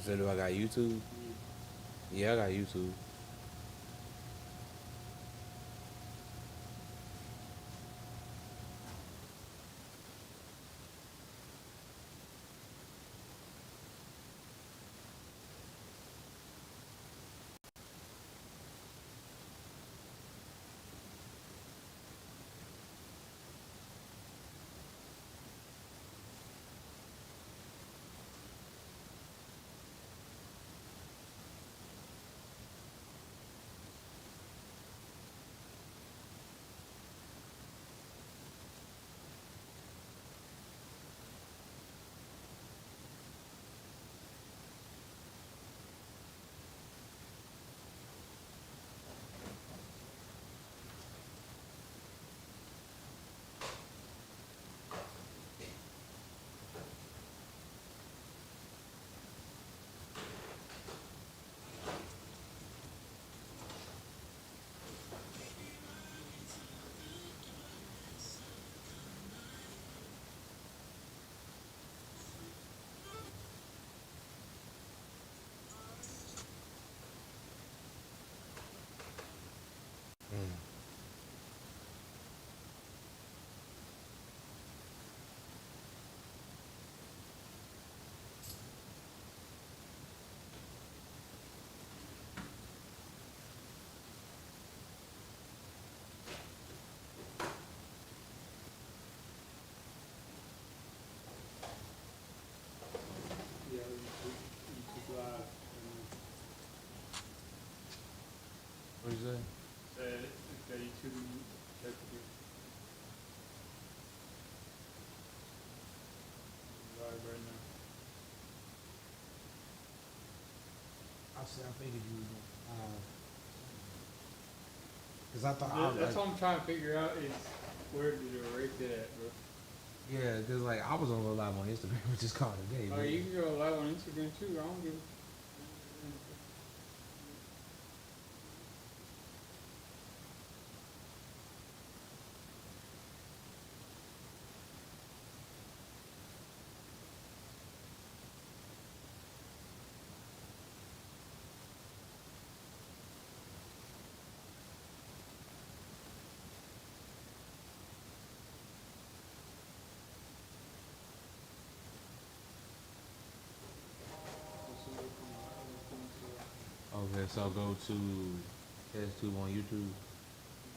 You said, do I got YouTube? Yeah, I got YouTube. Yeah, YouTube Live. What you say? The YouTube check live right now. I said I figured you because I thought I was That's like, what I'm trying to figure out is where did it rate it at, bro? yeah, because like I was on go live on Instagram, which is called today. Oh, you can go live on Instagram too. I don't give. Okay, so go to TestTube on YouTube.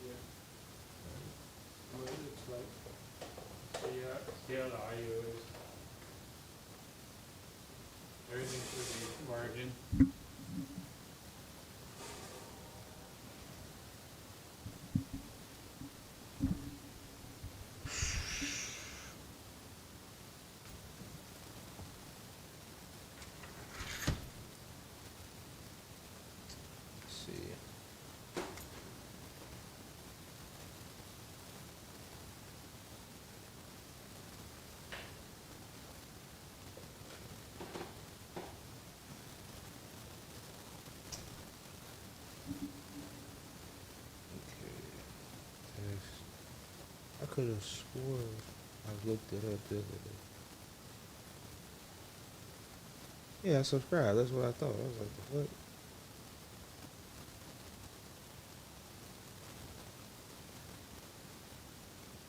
Yeah. What it looks like. See how the audio is. Everything should be working. Let's see. Okay. Test. I could have sworn I looked it up the other day. Yeah, I subscribed. That's what I thought. I was like, what?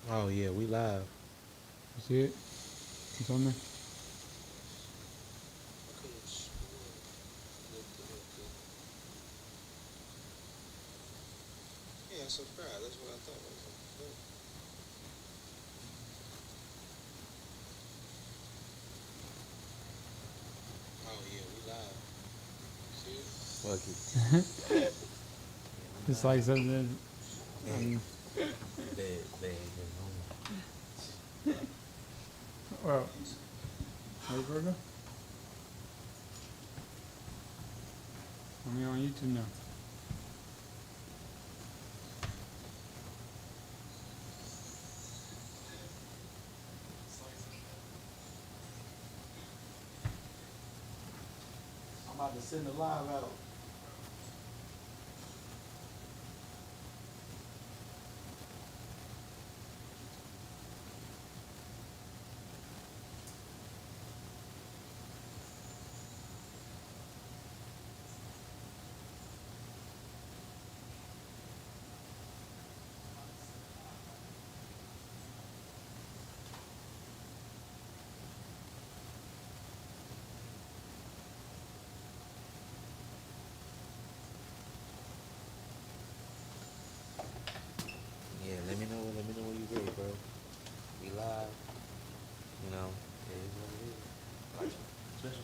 Oh yeah, we live. You see it? It's on there. I could have sworn I looked it up the other day. Yeah, I subscribed. That's what I thought. I was like, what? Oh yeah, we live. See it? Fuck it. Yeah, we It's like live. something. Hey, bad, Well, hey, Virgo. I'm on YouTube now. I'm about to send the live out.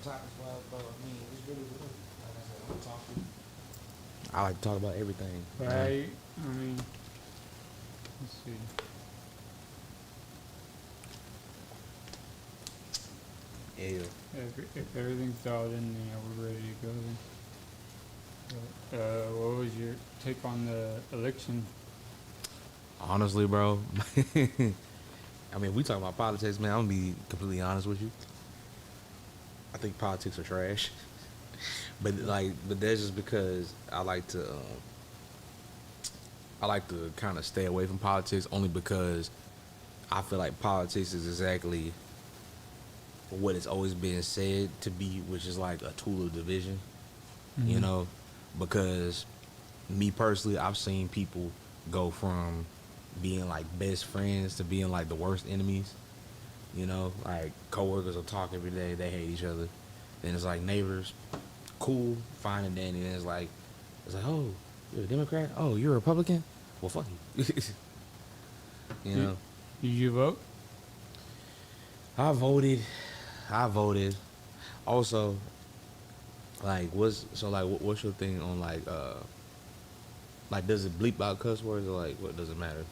topics, bro. I mean, it's really good. Like I said, I'm talking. I like to talk about everything. Right. I mean, let's see. Yeah. If everything's dialed in, then we're ready to go. Then. What was your take on the election? Honestly, bro. I mean, we talking about politics, man. I'm gonna be completely honest with you. I think politics are trash. But that's just because I like to kind of stay away from politics only because I feel like politics is exactly what it's always been said to be, which is like a tool of division. You know, because me personally, I've seen people go from being like best friends to being like the worst enemies. You know, like coworkers will talk every day, they hate each other. Then it's like neighbors, cool, fine and dandy. Then it's like, oh, you're a Democrat? Oh, you're a Republican? Well, fuck you. You know, Did you vote? I voted. Also, what's your thing on does it bleep out cuss words or like what does it matter?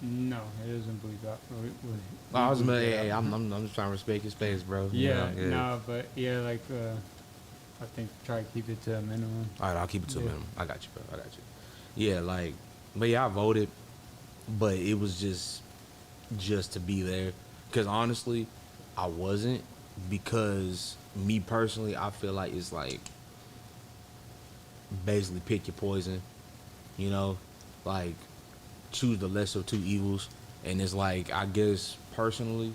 No, it doesn't bleep out. I was I'm just trying to respect your space, bro. Yeah, you know, no, but yeah, I think try to keep it to a minimum. All right, I'll keep it to a minimum. I got you, bro. I got you. Yeah, but yeah, I voted, but it was just to be there. Because honestly, I wasn't, because me personally, I feel like it's like basically pick your poison, you know, like choose the lesser of two evils. And it's like, I guess personally,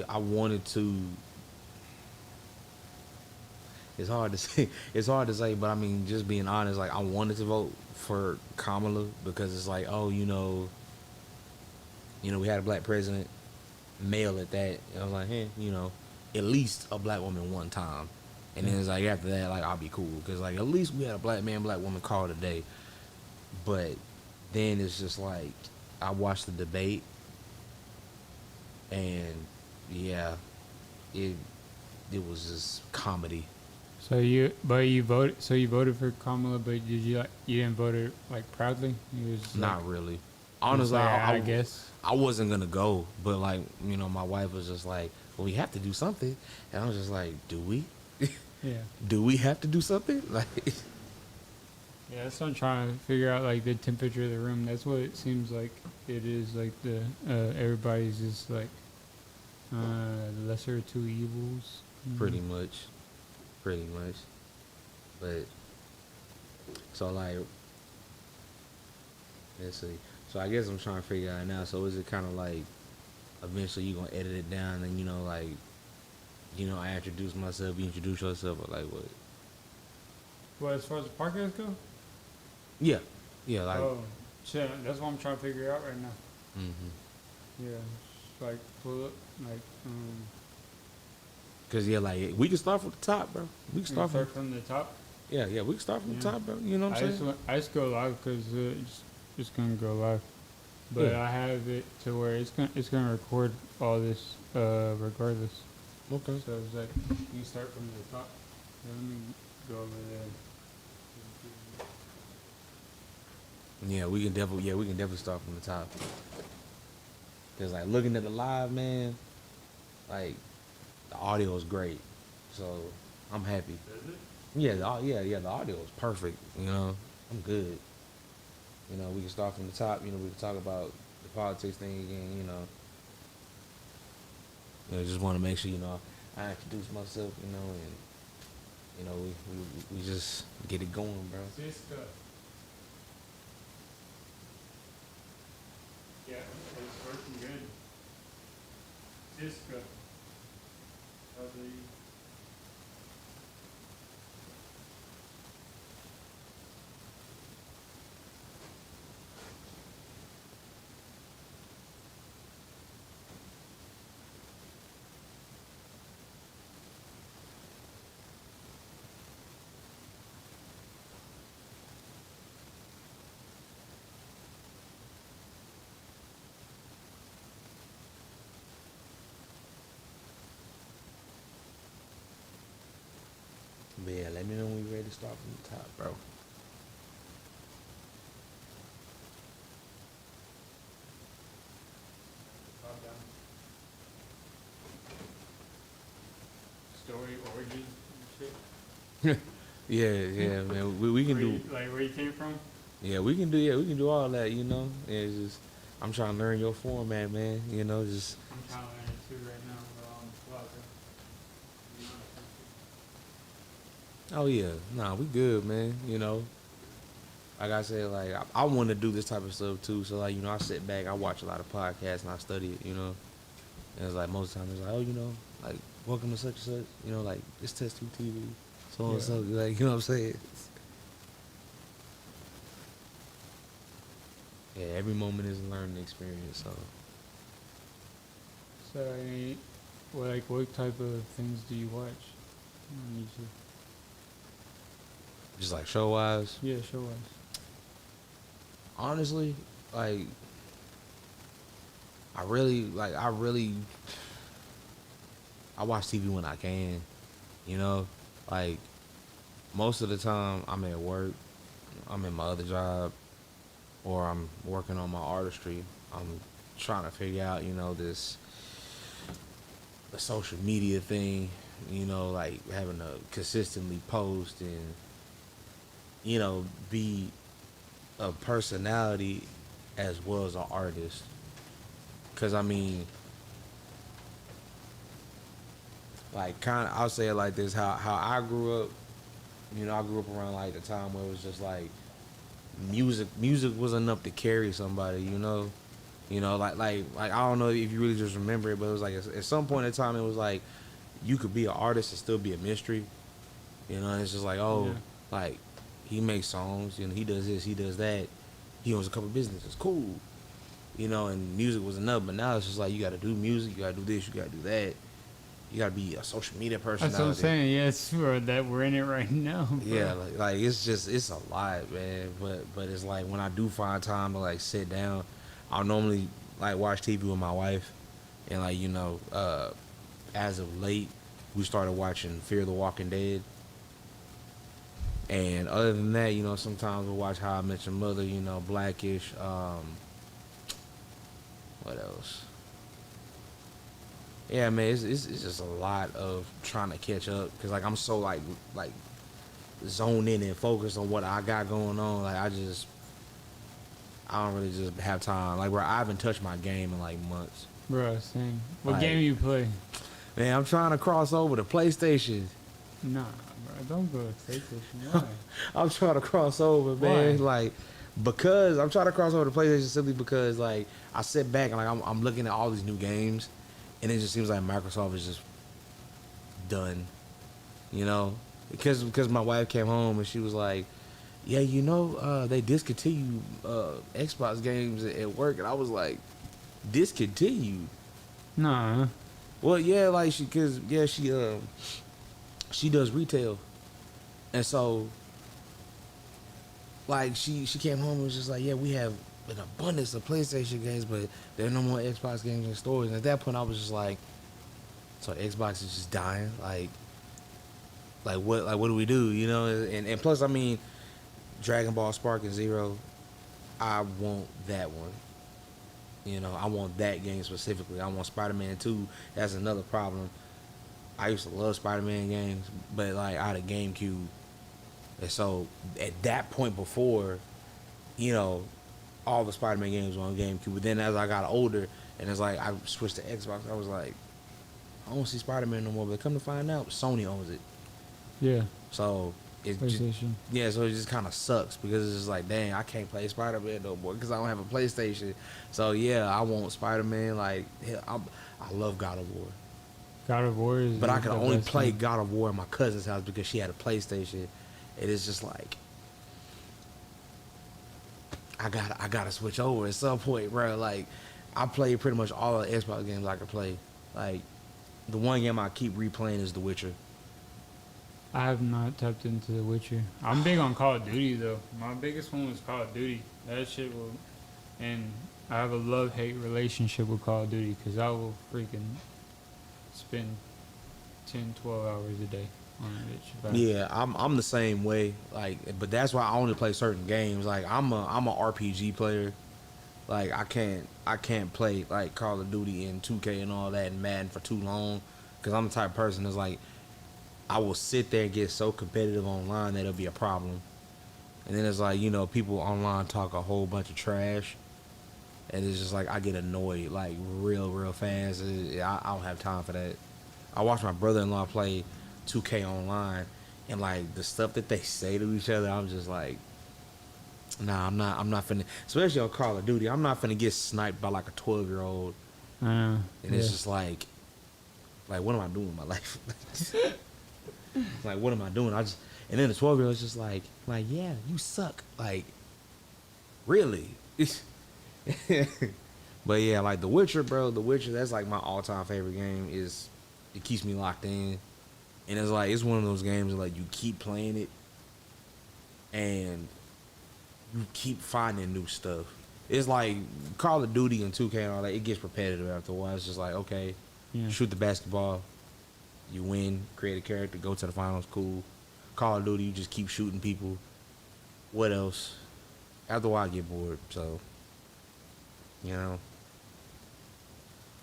I wanted to. It's hard to say. It's hard to say, but I mean, just being honest, like I wanted to vote for Kamala because it's like, oh, we had a black president, male at that. And I was like, hey, at least a black woman one time. And then it's like after that, like I'll be cool because like at least we had a black man, black woman call today. But then it's just like I watched the debate, and yeah, it was just comedy. So you voted. So you voted for Kamala, but you didn't vote her like proudly? You was Not really. Honestly, I guess I wasn't gonna go, but like my wife was just like, "Well, we have to do something," and I was just like, "Do we? Yeah. Do we have to do something?" Like, Yeah, that's what I'm trying to figure out. Like the temperature of the room. That's what it seems like. It is like the everybody's just like the lesser of two evils. pretty much. But so like, let's see. So I guess I'm trying to figure out now. So is it kind of like eventually you gonna edit it down and I introduce myself, you introduce yourself, or like what? Well, as far as the podcast go, Yeah, like. oh shit, that's what I'm trying to figure out right now. Yeah, just, like pull up, like Cause like we can start from the top, bro. We can start from the top. Yeah, we can start from the top, bro. You know what I'm saying? I just go live because it's gonna go live, but I have it to where it's gonna record all this regardless. Okay. So it's like you start from the top. Let me go over there. Yeah, we can definitely start from the top. Cause like looking at the live, man, like the audio is great, so I'm happy. Is it? Yeah, the audio is perfect. I'm good. We can start from the top. We can talk about the politics thing again. Just want to make sure I introduce myself. And we just get it going, bro. Siska. Yeah, it's working good. Siska. How's it? me start from the top, bro. Story, origin, and shit. Yeah, man. We can do. Like where you came from. Yeah, we can do. Yeah, we can do all that. You know. Yeah, it's just I'm trying to learn your format, man. You know, just. I'm trying to learn it too right now. Oh yeah, nah, we good, man. You know, like I said, like I want to do this type of stuff too. So like, you know, I sit back, I watch a lot of podcasts, and I study it. You know, and it's like most of the time it's like, oh, you know, like welcome to such and such. You know, like it's Test Tube TV, so on and so. Like, you know what I'm saying? Yeah, every moment is a learning experience. So So, I mean, what type of things do you watch on YouTube? just like show wise, Yeah, show wise. honestly, like I watch TV when I can. You know, like most of the time I'm at work, I'm in my other job, or I'm working on my artistry. I'm trying to figure out, you know, the social media thing, you know, like having to consistently post and, you know, be a personality as well as an artist. Cause I mean, like I'll say it like this, how I grew up, you know, I grew up around like the time where it was just like music was enough to carry somebody, you know. You know, like I don't know if you really just remember it, but it was like at some point in time it was like you could be an artist and still be a mystery. You know, and it's just like, oh, Yeah. like he makes songs, you know, he does this, he does that. He owns a couple businesses, cool. You know, and music was enough, but now it's just like you gotta do music, you gotta do this, you gotta do that. You gotta be a social media personality. That's what I'm saying. Yeah, it's that we're in it right now. Bro. Yeah, like it's a lot, man. But it's like when I do find time to like sit down, I'll normally like watch TV with my wife, and like, you know, as of late, we started watching Fear the Walking Dead. And other than that, you know, sometimes we'll watch How I Met Your Mother, you know, Blackish. What else? Yeah, man, it's just a lot of trying to catch up because like I'm so like zoned in and focused on what I got going on. Like I don't really just have time. Like where I haven't touched my game in like months. Bro, same. What Like- game you play? Man, I'm trying to cross over to PlayStation. Nah, bro, don't go to PlayStation. Why? I'm trying to cross over, man. Why? Like because I'm trying to cross over to PlayStation simply because like I sit back and like I'm looking at all these new games, and it just seems like Microsoft is just done, you know. Because my wife came home and she was like, yeah, you know, they discontinued Xbox games at work, and I was like, discontinued? Nah. Well, yeah, like she does retail, and so like she came home and was just like, yeah, we have an abundance of PlayStation games, but there are no more Xbox games in stores. And at that point, I was just like, so Xbox is just dying, like what do we do, you know? And plus, I mean, Dragon Ball Spark and Zero, I want that one. You know, I want that game specifically. I want Spider-Man 2. That's another problem. I used to love Spider-Man games, but like I had a GameCube. And so at that point before, you know, all the Spider-Man games were on GameCube. But then as I got older and it's like I switched to Xbox, I was like, I don't see Spider-Man no more. But come to find out, Sony owns it. Yeah. So it just, PlayStation. yeah, so it just kind of sucks because it's just like, dang, I can't play Spider-Man no more because I don't have a PlayStation. So yeah, I want Spider-Man. Like, hell, I love God of War, God of War is. but I could the only best play one. God of War at my cousin's house because she had a PlayStation. It is just like I gotta switch over at some point, bro. Like I play pretty much all the Xbox games I can play. Like the one game I keep replaying is The Witcher. I have not tapped into The Witcher. I'm big on Call of Duty though. My biggest one was Call of Duty. That shit will, and I have a love-hate relationship with Call of Duty because I will freaking spend 10, 12 hours a day. on it. But Yeah, I'm the same way. Like, but that's why I only play certain games. Like, I'm a RPG player. Like, I can't play like Call of Duty and 2K and all that and Madden for too long, because I'm the type of person that's like, I will sit there and get so competitive online that it'll be a problem. And then it's like, people online talk a whole bunch of trash, and it's just like I get annoyed like real fast. I don't have time for that. I watched my brother-in-law play 2K online, and like the stuff that they say to each other, I'm just like, nah, I'm not finna. Especially on Call of Duty, I'm not finna get sniped by like a 12-year-old, I know. and it's just like what am I doing with my life? Like, what am I doing? And then the 12-year-old is just like, yeah, you suck. Like, really? But yeah, like The Witcher, bro. The Witcher, that's like my all-time favorite game. It keeps me locked in, and it's like it's one of those games that like you keep playing it, and you keep finding new stuff. It's like Call of Duty and 2K and all that. It gets repetitive after a while. It's just like, okay, Yeah. shoot the basketball, you win, create a character, go to the finals, cool. Call of Duty, you just keep shooting people. What else? After a while, I get bored. So, you know.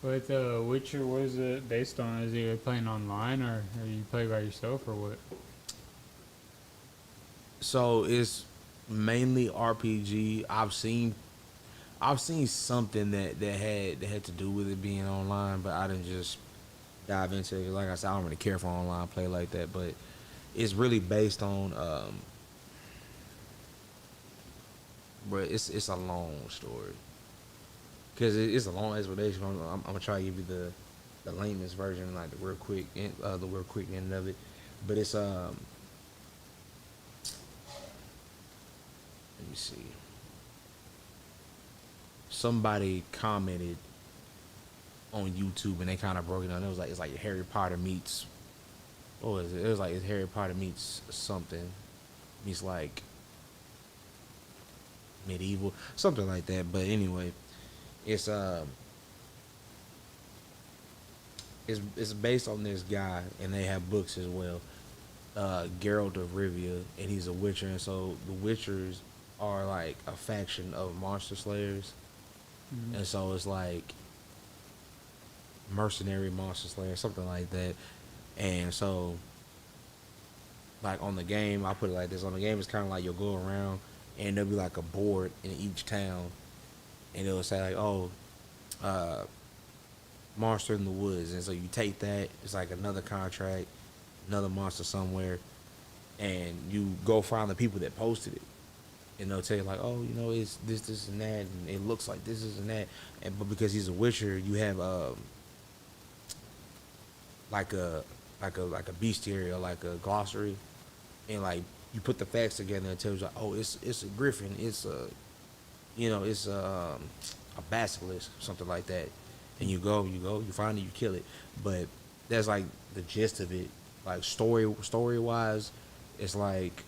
But Witcher, what is it based on? Is it playing online or you play by yourself or what? So it's mainly RPG. I've seen something that had to do with it being online, but I didn't just dive into it. Like I said, I don't really care for online play like that. But it's really based on, but it's a long story because it's a long explanation. I'm gonna try to give you the lamest version, like the real quick end of it. But it's let me see. Somebody commented on YouTube and they kind of broke it down. It was like it's like Harry Potter meets. What was it? It was like it's Harry Potter meets something, meets like medieval, something like that. But anyway, it's it's based on this guy, and they have books as well. Geralt of Rivia, and he's a Witcher, and so the Witchers are like a faction of monster slayers, and so it's like mercenary monster slayer, something like that. And so, like on the game, I put it like this: on the game, it's kind of like you'll go around, and there'll be like a board in each town, and it'll say like, oh, monster in the woods, and so you take that. It's like another contract, another monster somewhere, and you go find the people that posted it, and they'll tell you like, oh, it's this, and that, and it looks like this, and that, but because he's a Witcher, you have like a bestiary or like a glossary, and like you put the facts together and it tells you like, oh, it's a griffin, it's a basilisk, something like that, and you find it, you kill it. But that's like the gist of it. Like story wise, it's like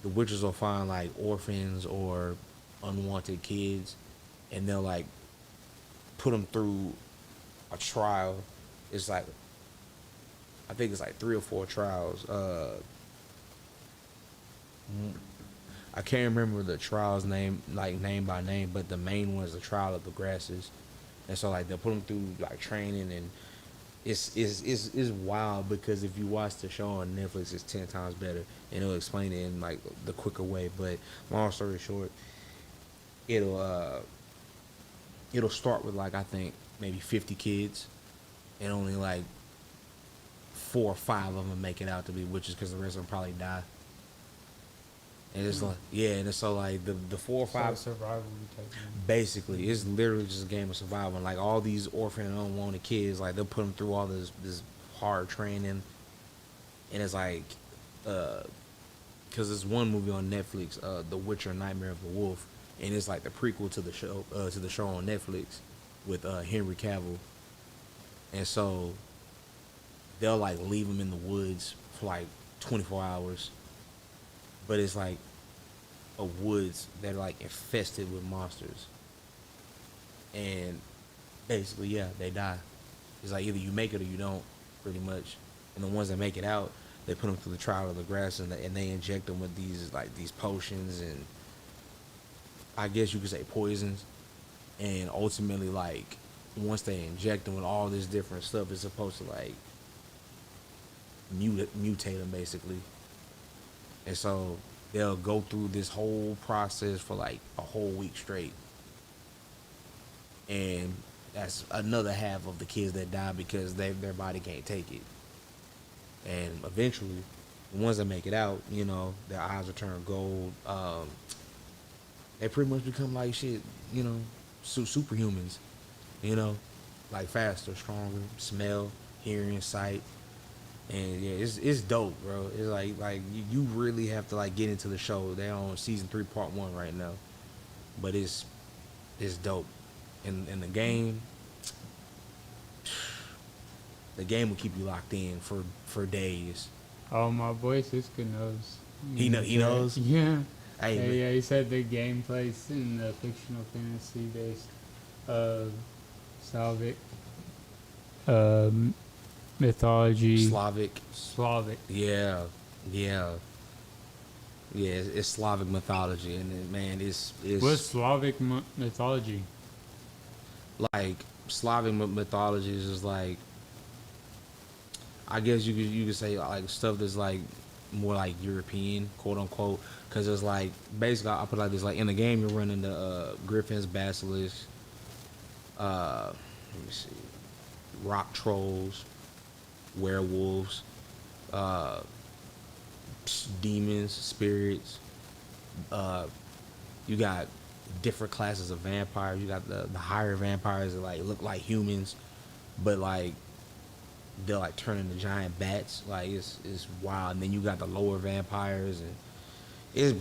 the witches will find like orphans or unwanted kids, and they'll like put them through a trial. It's like, I think it's like 3 or 4 trials. I can't remember the trials name by name, but the main one is the trial of the grasses, and so like they'll put them through like training, and it's wild because if you watch the show on Netflix, it's 10 times better, and it'll explain it in like the quicker way. But long story short, it'll start with like I think maybe 50 kids, and only like 4 or 5 of them make it out to be witches because the rest of them probably die. And it's like, yeah, and it's so like the 4 or 5 survival type thing. basically it's literally just a game of survival. And like all these orphan and unwanted kids, like they'll put them through all this hard training, and it's like, because there's one movie on Netflix, The Witcher: Nightmare of the Wolf, and it's like the prequel to the show on Netflix with Henry Cavill, and so they'll like leave them in the woods for like 24 hours. But it's like a woods that are like infested with monsters. And basically, yeah, they die. It's like either you make it or you don't, pretty much. And the ones that make it out, They put them through the trial of the grass, and they inject them with these potions, and I guess you could say poisons. And ultimately, like, once they inject them with all this different stuff, it's supposed to like mutate them basically. And so they'll go through this whole process for like a whole week straight. And that's another half of the kids that die because their body can't take it. And eventually, the ones that make it out, you know, their eyes will turn gold. They pretty much become like shit, you know, superhumans, you know, like faster, stronger, smell, hearing, sight. And yeah, it's dope, bro. It's like you really have to like get into the show. They're on season 3, part 1 right now, but it's dope. And the game will keep you locked in for days. Oh, my boy Siska knows. He knows. Yeah. Hey, Yeah, he said the game plays in the fictional fantasy based Slavic mythology. Slavic. Yeah. It's Slavic mythology, and man, it's What's Slavic mythology? like Slavic mythology is just like, I guess you could say like stuff that's like more like European, quote unquote, because it's like basically I put it like this: like in the game you're running the griffins, basilisks, let me see, rock trolls, werewolves, demons, spirits. You got different classes of vampires. You got the higher vampires that like look like humans, but like they'll like turn into giant bats. Like it's wild. And then you got the lower vampires, and it's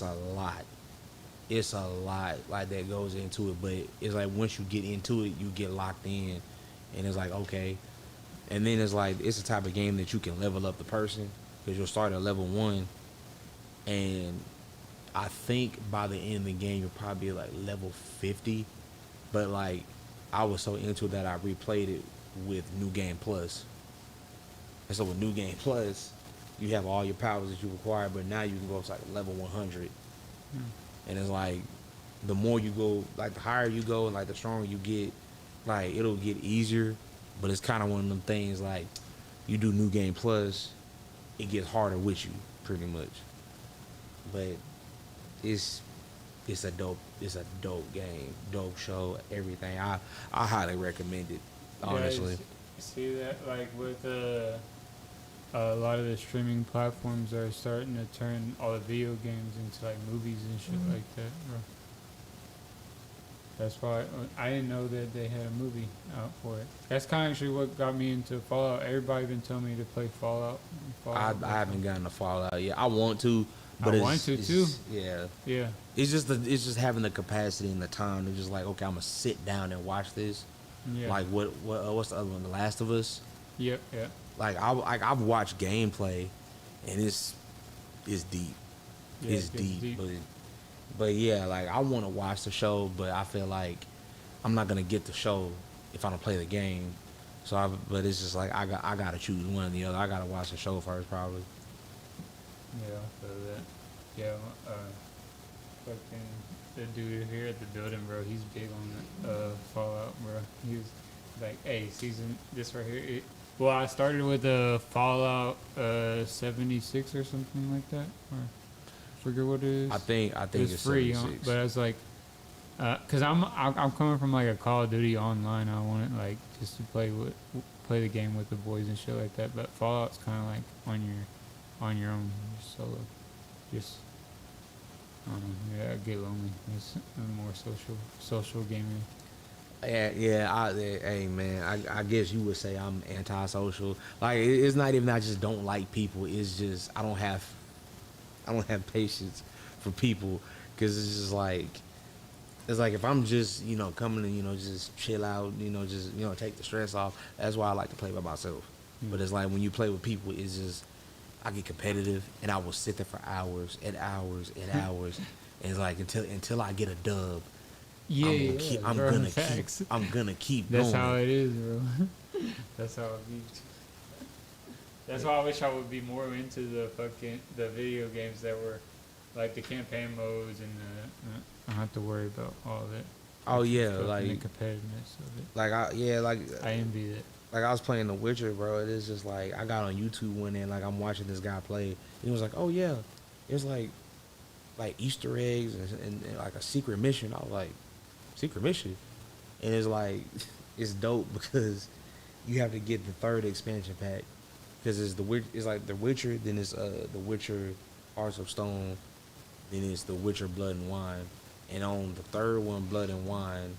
a lot. It's a lot like that goes into it. But it's like once you get into it, you get locked in, and it's like okay. And then it's like it's the type of game that you can level up the person because you'll start at level 1, and I think by the end of the game you'll probably be like level 50. But like I was so into it that I replayed it with New Game Plus. And so with New Game Plus, you have all your powers that you require, but now you can go to like level 100. And it's like the more you go, like the higher you go and like the stronger you get, like it'll get easier. But it's kind of one of them things like you do New Game Plus, it gets harder with you pretty much. But it's a dope game, dope show, everything. I highly recommend it, honestly. Yeah, see that like with a lot of the streaming platforms are starting to turn all the video games into like movies and shit like that, bro. That's why I didn't know that they had a movie out for it. That's kind of actually what got me into Fallout. Everybody been telling me to play Fallout. I haven't gotten to Fallout yet. I want to, but I want to too. Yeah. Yeah. It's just having the capacity and the time to just like, okay, I'm gonna sit down and watch this. Yeah. Like what's the other one? The Last of Us. Yep. Yeah. Like I've watched gameplay, and it's deep. Yeah, It's deep. But yeah, like I want to watch the show, but I feel like I'm not gonna get the show if I don't play the game. But it's just like I gotta choose one or the other. I gotta watch the show first, probably. Yeah, I feel that. Yeah, fucking the dude here at the building, bro, he's big on Fallout, bro. He was like, hey, season, this right here. Well, I started with Fallout 76 or something like that. Or I forget what it is. I think it's free, 76. but it's like, cause I'm coming from like a Call of Duty online. I want it like just to play the game with the boys and shit like that. But Fallout's kind of like on your own, solo. Just I don't know. Yeah, I get lonely. It's more social gaming. Yeah. Hey man, I guess you would say I'm antisocial. Like it's not even I just don't like people. It's just I don't have patience for people because it's just like if I'm just coming to just chill out, just take the stress off. That's why I like to play by myself. But it's like when you play with people, it's just I get competitive and I will sit there for hours and hours and hours, and it's like until I get a dub. I'm gonna keep That's going. how it is, bro. That's how it is. That's why I wish I would be more into the video games that were like the campaign modes and I don't have to worry about all that. Oh extra yeah, stuff and the like competitiveness of it. like I envy that. like I was playing The Witcher, bro. It is just like I got on YouTube one day and like I'm watching this guy play. And he was like, "Oh yeah, it's like Easter eggs and like a secret mission." I was like, "Secret mission?" And it's like it's dope because you have to get the third expansion pack because it's like The Witcher, then it's The Witcher Hearts of Stone, then it's The Witcher Blood and Wine, and on the third one, Blood and Wine,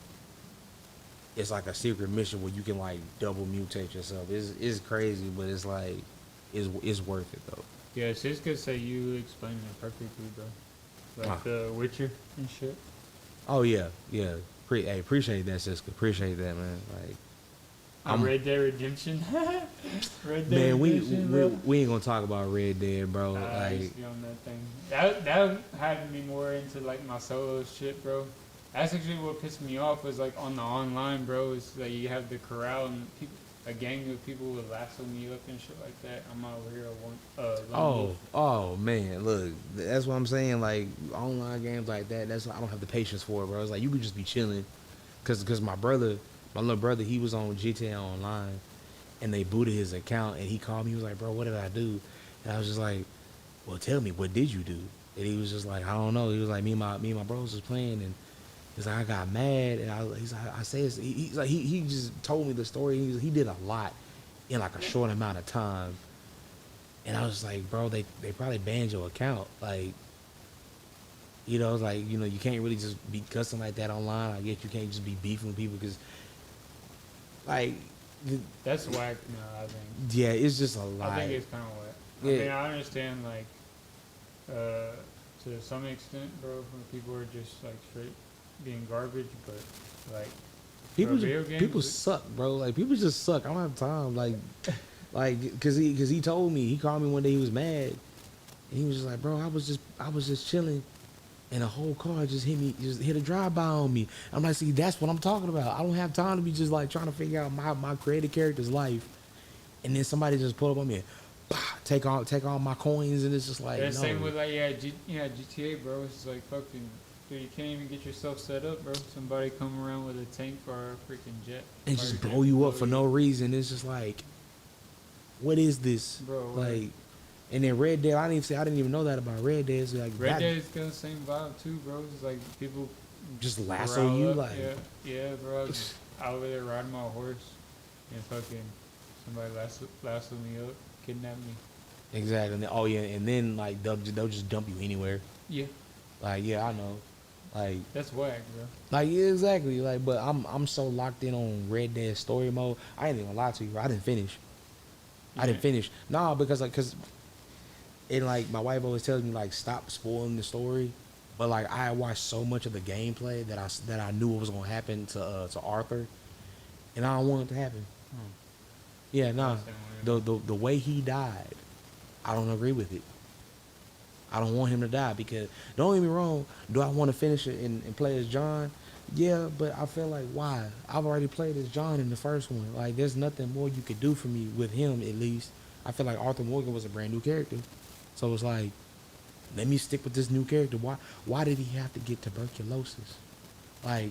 it's like a secret mission where you can like double mutate yourself. It's crazy, but it's like it's worth it though. Yeah, sis could say you explained it perfectly, bro. Like Ah. the Witcher and shit. Oh yeah, yeah. Hey, appreciate that, Siska. Appreciate that, man. Like, Red Dead Redemption. Red Dead man, Redemption, bro. we ain't gonna talk about Red Dead, bro. Nah, I Like, used to be on that thing. That had me more into like my solo shit, bro. That's actually what pissed me off was like on the online, bro. Is like you have the corral and a gang of people would lasso me up and shit like that. I'm out here lone oh man, look, that's what I'm saying. Like online games like that, that's I don't have the patience for it, bro. It's like you could just be chilling, cause my little brother, he was on GTA Online, and they booted his account, and he called me. He was like, "Bro, what did I do?" And I was just like, "Well, tell me, what did you do?" And he was just like, "I don't know." He was like, me and my bros was playing, and he's like, I got mad, and he's like, I say this. He's like, he just told me the story. He did a lot in like a short amount of time, and I was just like, bro, they probably banned your account, like, you know, it's like, you know, you can't really just be cussing like that online. I guess you can't just be beefing with people because, like, That's whack. No, I think. yeah, it's just a lot. I think it's kind of whack. Yeah. I mean, I understand like to some extent, bro, when people are just like straight being garbage, but like People video just, games, people suck, bro. Like people just suck. I don't have time. Like, cause he told me, he called me one day. He was mad, and he was just like, bro, I was just chilling, and a whole car just hit a drive by on me. I'm like, see, that's what I'm talking about. I don't have time to be just like trying to figure out my creative character's life, and then somebody just pull up on me, and bah, take all my coins, and it's just like, yeah, no. same with like GTA, bro. It's like fucking. Dude, you can't even get yourself set up, bro. Somebody come around with a tank or a freaking jet. And just Fighter blow jet, you up for no reason. It's just like, what is this? Bro, Like, and then Red Dead, I didn't even know that about Red Dead. It's like Red Dead's got the same vibe too, bro. It's like people just lasso corral you, up. like, yeah, bro. I was out over there riding my horse, and fucking somebody lasso me up, kidnap me. exactly. And then, oh yeah, and then like they'll just dump you anywhere. Yeah, Like, yeah, I know. Like, that's whack, bro. like yeah, exactly. Like, but I'm so locked in on Red Dead story mode. I ain't even gonna lie to you, bro. I didn't finish. I didn't finish. Nah, because and like my wife always tells me like stop spoiling the story, but like I watched so much of the gameplay that I knew what was gonna happen to Arthur, and I don't want it to happen. Yeah, nah. The way he died, I don't agree with it. I don't want him to die because don't get me wrong. Do I want to finish it and play as John? Yeah, but I feel like why? I've already played as John in the first one. Like there's nothing more you could do for me with him at least. I feel like Arthur Morgan was a brand new character, so it's like let me stick with this new character. Why did he have to get tuberculosis? Like,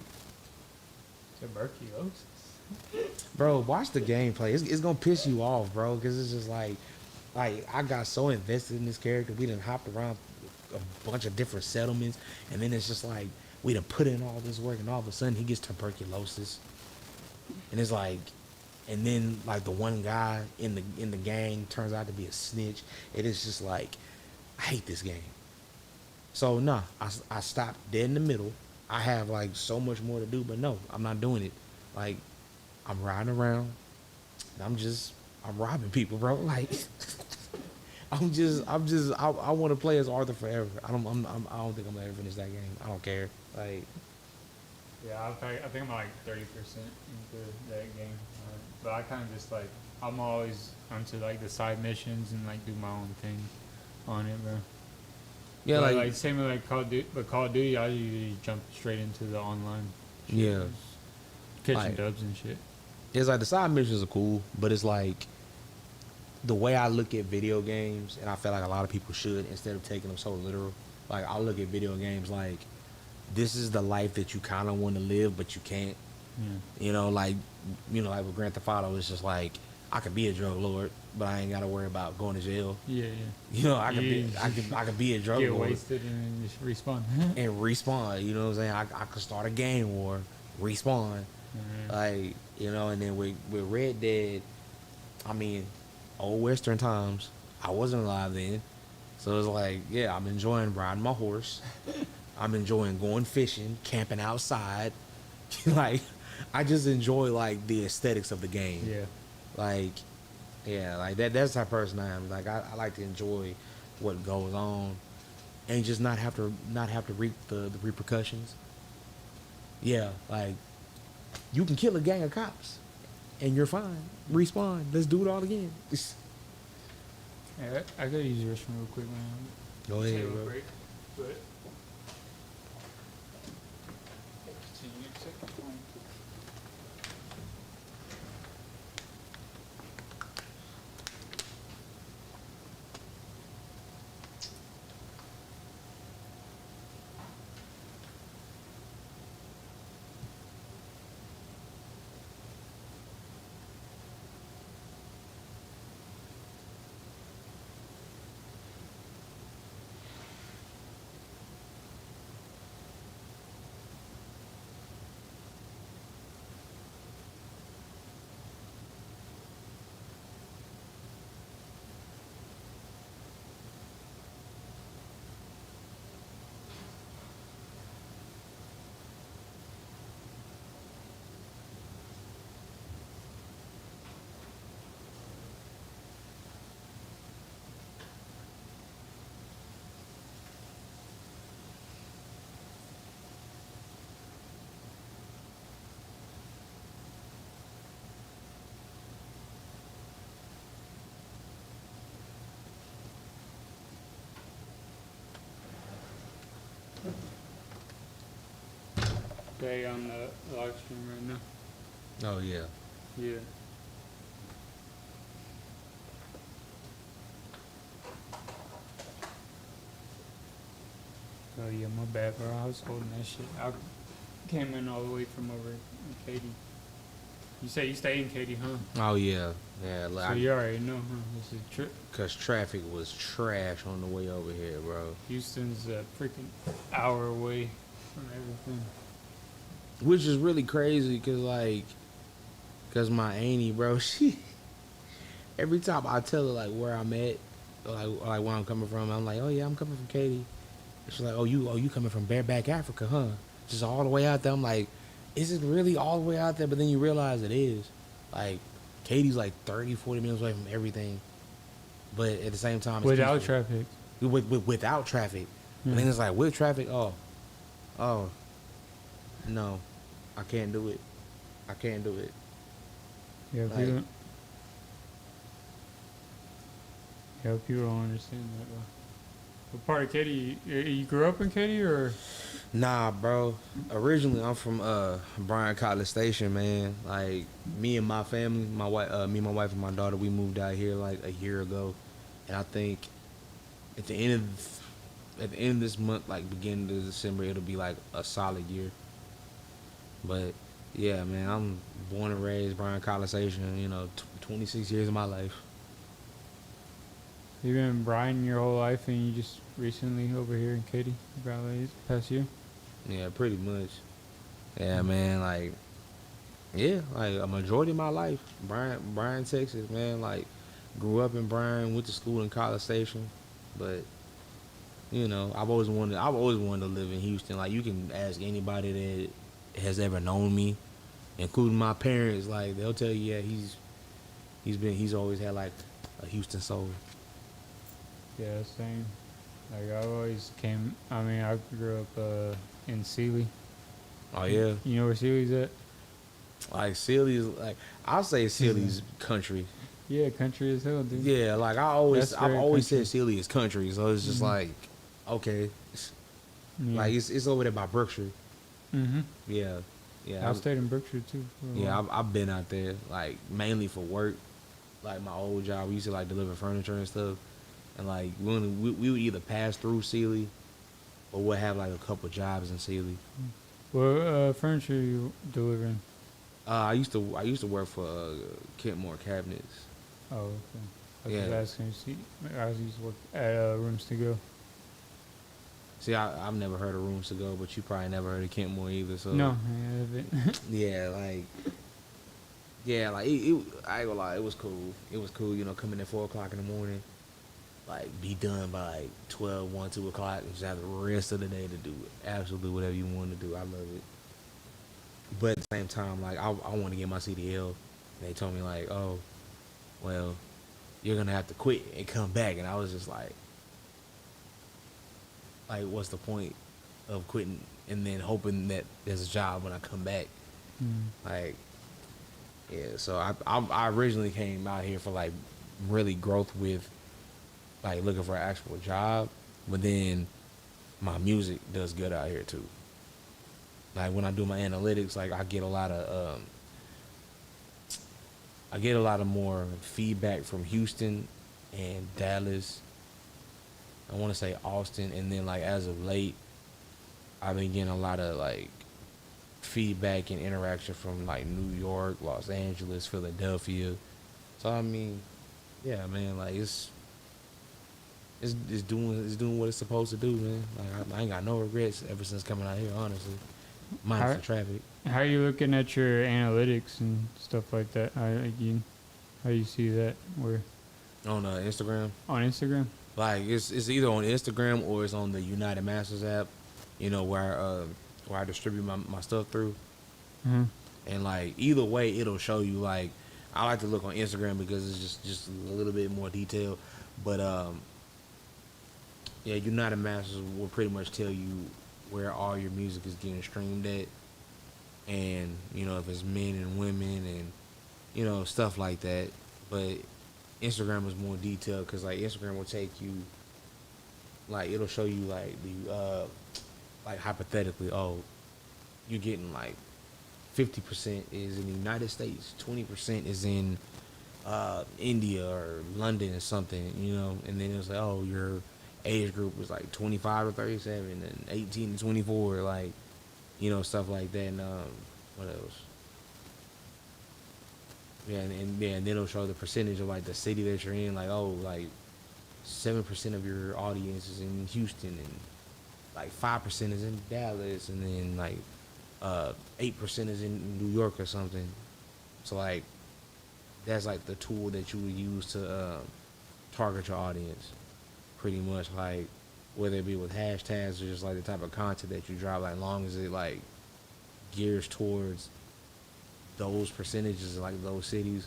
Tuberculosis. bro, watch the gameplay. It's gonna piss you off, bro, because it's just like I got so invested in this character. We done hopped around a bunch of different settlements, and then it's just like we done put in all this work, and all of a sudden he gets tuberculosis, and it's like, and then like the one guy in the gang turns out to be a snitch. It is just like I hate this game. So nah, I stopped dead in the middle. I have like so much more to do, but no, I'm not doing it. Like I'm riding around, and I'm robbing people, bro. Like I want to play as Arthur forever. I don't think I'm gonna ever finish that game. I don't care. Like, Yeah, I think I'm like 30% into that game, but I kind of just like I'm always onto like the side missions and like do my own thing on it, bro. yeah, But, like same with like Call of Duty, but Call of Duty I usually jump straight into the online. Shit. Yeah. Catching Like- dubs and shit. it's like the side missions are cool, but it's like the way I look at video games, and I feel like a lot of people should, instead of taking them so literal. Like I look at video games like this is the life that you kind of want to live, but you can't. Yeah. You know, like with Grand Theft Auto, it's just like I could be a drug lord, but I ain't got to worry about going to jail. Yeah. You know, I Yeah. could be a drug Get lord wasted and just respawn. and respawn. You know what I'm saying? I could start a gang war, respawn. Yeah. Like, you know, and then with Red Dead, I mean, old Western times, I wasn't alive then. So it's like, yeah, I'm enjoying riding my horse. I'm enjoying going fishing, camping outside. Like, I just enjoy, like, the aesthetics of the game. Yeah. Like, yeah, like, that's the type of person I am. Like, I like to enjoy what goes on and just not have to reap the repercussions. Yeah, like, you can kill a gang of cops and you're fine. Respawn. Let's do it all again. Yeah, I gotta use the restroom real quick, man. Go Take ahead, a bro. break, but continue in a second. Stay on the live stream right now. Oh, yeah. Yeah. Oh yeah, my bad, bro. I was holding that shit. I came in all the way from over in Katy. You say you stay in Katy, huh? Oh, yeah. Yeah, So like, you already know, huh? This is a trip. because traffic was trash on the way over here, bro. Houston's a freaking hour away from everything. Which is really crazy because my auntie, bro, she, every time I tell her, like, where I'm at, like where I'm coming from, I'm like, oh, yeah, I'm coming from Katy. She's like, oh, you coming from Bareback, Africa, huh? Just all the way out there. I'm like, is it really all the way out there? But then you realize it is. Like, Katie's like 30, 40 minutes away from everything. But at the same time, it's Without peaceful. traffic. Without traffic. But Yeah. then it's like, with traffic, oh, no, I can't do it. I can't do it. Yeah, Like- people. Yeah, people don't understand that, though. What part of Katy? You grew up in Katy, or? Nah, bro. Originally, I'm from Bryan College Station, man. Like me and my family, my wife, my wife and my daughter, we moved out here like a year ago, and I think at the end of this month, like beginning of December, it'll be like a solid year. But yeah, man, I'm born and raised Bryan College Station. You know, 26 years of my life. You've been in Bryan your whole life, and you just recently over here in Katy, about like past year. Yeah, pretty much. Yeah, man, like, yeah, like a majority of my life, Bryan, Texas, man. Like, grew up in Bryan, went to school in College Station, but you know, I've always wanted to live in Houston. Like, you can ask anybody that has ever known me, including my parents. Like, they'll tell you, yeah, he's always had like a Houston soul. Yeah, same. Like I always came. I mean, I grew up in Sealy. Oh yeah, You know where Sealy's at? like Sealy's, like I'll say Sealy's country. Yeah, country as hell, dude. Yeah, like I've That's very always country. said Sealy is country, so it's just Mhm. like, okay, Yeah. like it's over there by Brookshire. Mm-hmm. Yeah, I stayed in Brookshire too. For a yeah. while. I've been out there like mainly for work, like my old job, we used to like deliver furniture and stuff, and like we would either pass through Sealy, or we'll have like a couple jobs in Sealy. What furniture you delivering? I used to work for Kentmore Cabinets. Oh, okay. I was Yeah. just asking. See, I used to work at Rooms to Go. See, I've never heard of Rooms to Go, but you probably never heard of Kentmore either. So No, I haven't. yeah, like I ain't gonna lie, it was cool. It was cool, you know, coming at 4 o'clock in the morning, like be done by like 12, 1, 2 o'clock, and just have the rest of the day to do absolutely whatever you want to do. I love it. But at the same time, like I want to get my CDL. And they told me like, oh, well, you're gonna have to quit and come back. And I was just like, what's the point of quitting and then hoping that there's a job when I come back? Like, yeah. So I originally came out here for like really growth with like looking for an actual job, but then my music does good out here too. Like when I do my analytics, like I get a lot of more feedback from Houston and Dallas. I want to say Austin, and then like as of late, I've been getting a lot of like feedback and interaction from like New York, Los Angeles, Philadelphia. So I mean, yeah, man, like it's doing what it's supposed to do, man. Like I ain't got no regrets ever since coming out here, honestly. Minus the traffic. How are you looking at your analytics and stuff like that? How you see that? Where On Instagram. on Instagram? Like it's either on Instagram or it's on the United Masters app, you know, where I distribute my stuff through. Mm-hmm. And like either way, it'll show you. Like I like to look on Instagram because it's just a little bit more detailed. But yeah, United Masters will pretty much tell you where all your music is getting streamed at, and you know if it's men and women and you know stuff like that. But Instagram is more detailed because like Instagram will take you, like it'll show you like the like hypothetically, oh, you're getting like 50% is in the United States, 20% is in India or London or something, you know, and then it's like, oh, your age group was like 25 to 37 and 18 to 24, like, you know, stuff like that. And what else? Yeah, and then it'll show the percentage of like the city that you're in, like, oh, like 7% of your audience is in Houston and like 5% is in Dallas, and then like 8% is in New York or something. So like that's like the tool that you would use to target your audience, pretty much, like whether it be with hashtags or just like the type of content that you drop. Like long as it like gears towards those percentages, like those cities,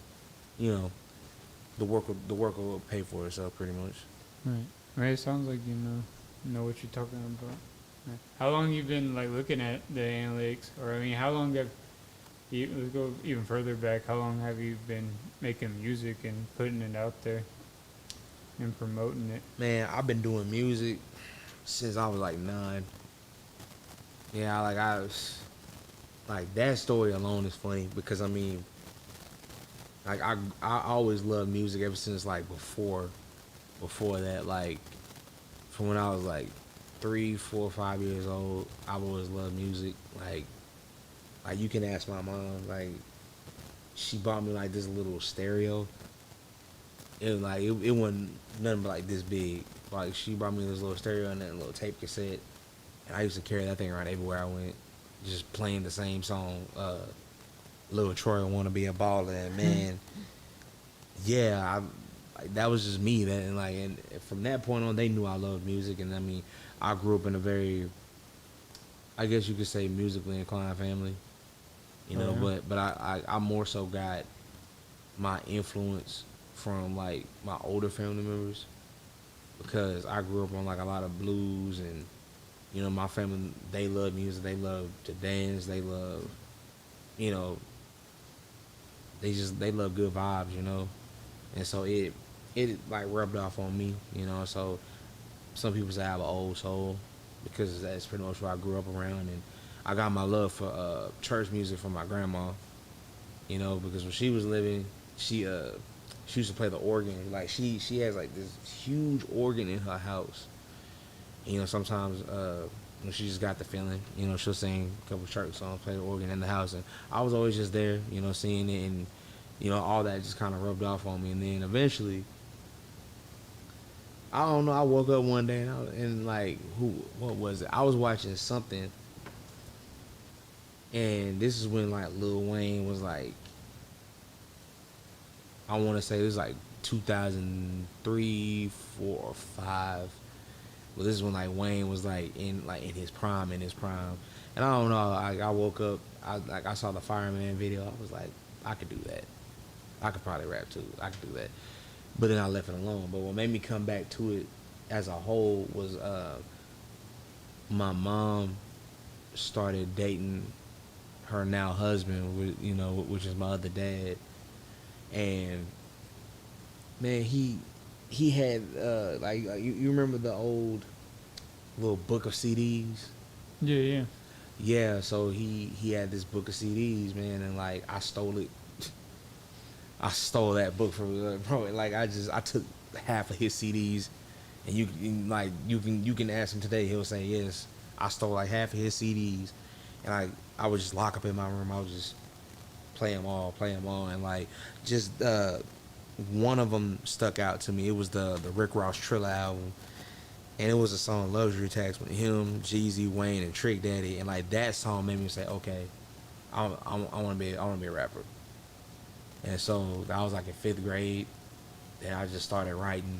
you know, the work will pay for itself pretty much. Right. It sounds like you know what you're talking about. Right. How long you been like looking at the analytics, or I mean, how long have you? Let's go even further back. How long have you been making music and putting it out there and promoting it? Man, I've been doing music since I was like 9. Yeah, I was like that story alone is funny because I mean, like I always loved music ever since like before that, like from when I was like 3, 4, 5 years old. I've always loved music. Like you can ask my mom. Like she bought me like this little stereo. It was like it wasn't nothing but like this big. Like she brought me this little stereo and that little tape cassette, and I used to carry that thing around everywhere I went, just playing the same song. Lil Troy Wanna Be a Baller, and man, yeah, like, that was just me. That and from that point on, they knew I loved music, and I mean, I grew up in a very, I guess you could say, musically inclined family, you know. Yeah. But I more so got my influence from like my older family members because I grew up on like a lot of blues, and you know my family, they love music, they love to dance, they love, you know, they love good vibes, you know, and so it like rubbed off on me, you know. So some people say I have an old soul because that's pretty much what I grew up around, and I got my love for church music from my grandma, you know, because when she was living, she she used to play the organ. Like she has like this huge organ in her house. You know, sometimes when she just got the feeling, you know, she'll sing a couple church songs, play the organ in the house, and I was always just there, you know, seeing it, and you know, all that just kind of rubbed off on me. And then eventually, I don't know, I woke up one day and like, what was it? I was watching something, and this is when like Lil Wayne was like, I want to say it was like 2003, 4, or 5. Well, this is when like Wayne was like in his prime, and I don't know. I woke up, I saw the Fireman video. I was like, I could do that. I could probably rap too. I could do that. But then I left it alone. But what made me come back to it as a whole was my mom started dating her now husband, you know, which is my other dad, and man, he had like you remember the old little book of CDs? Yeah, yeah. Yeah, so he had this book of CDs, man, and like I stole it. I stole that book from bro. Like I took half of his CDs, and you can ask him today. He'll say yes. I stole like half of his CDs, and I would just lock up in my room. I would just play them all, and like just one of them stuck out to me. It was the Rick Ross Triller album, and it was a song "Luxury Tax" with him, Jeezy, Wayne, and Trick Daddy, and like that song made me say, okay, I want to be a rapper. And so I was like in 5th grade, and I just started writing.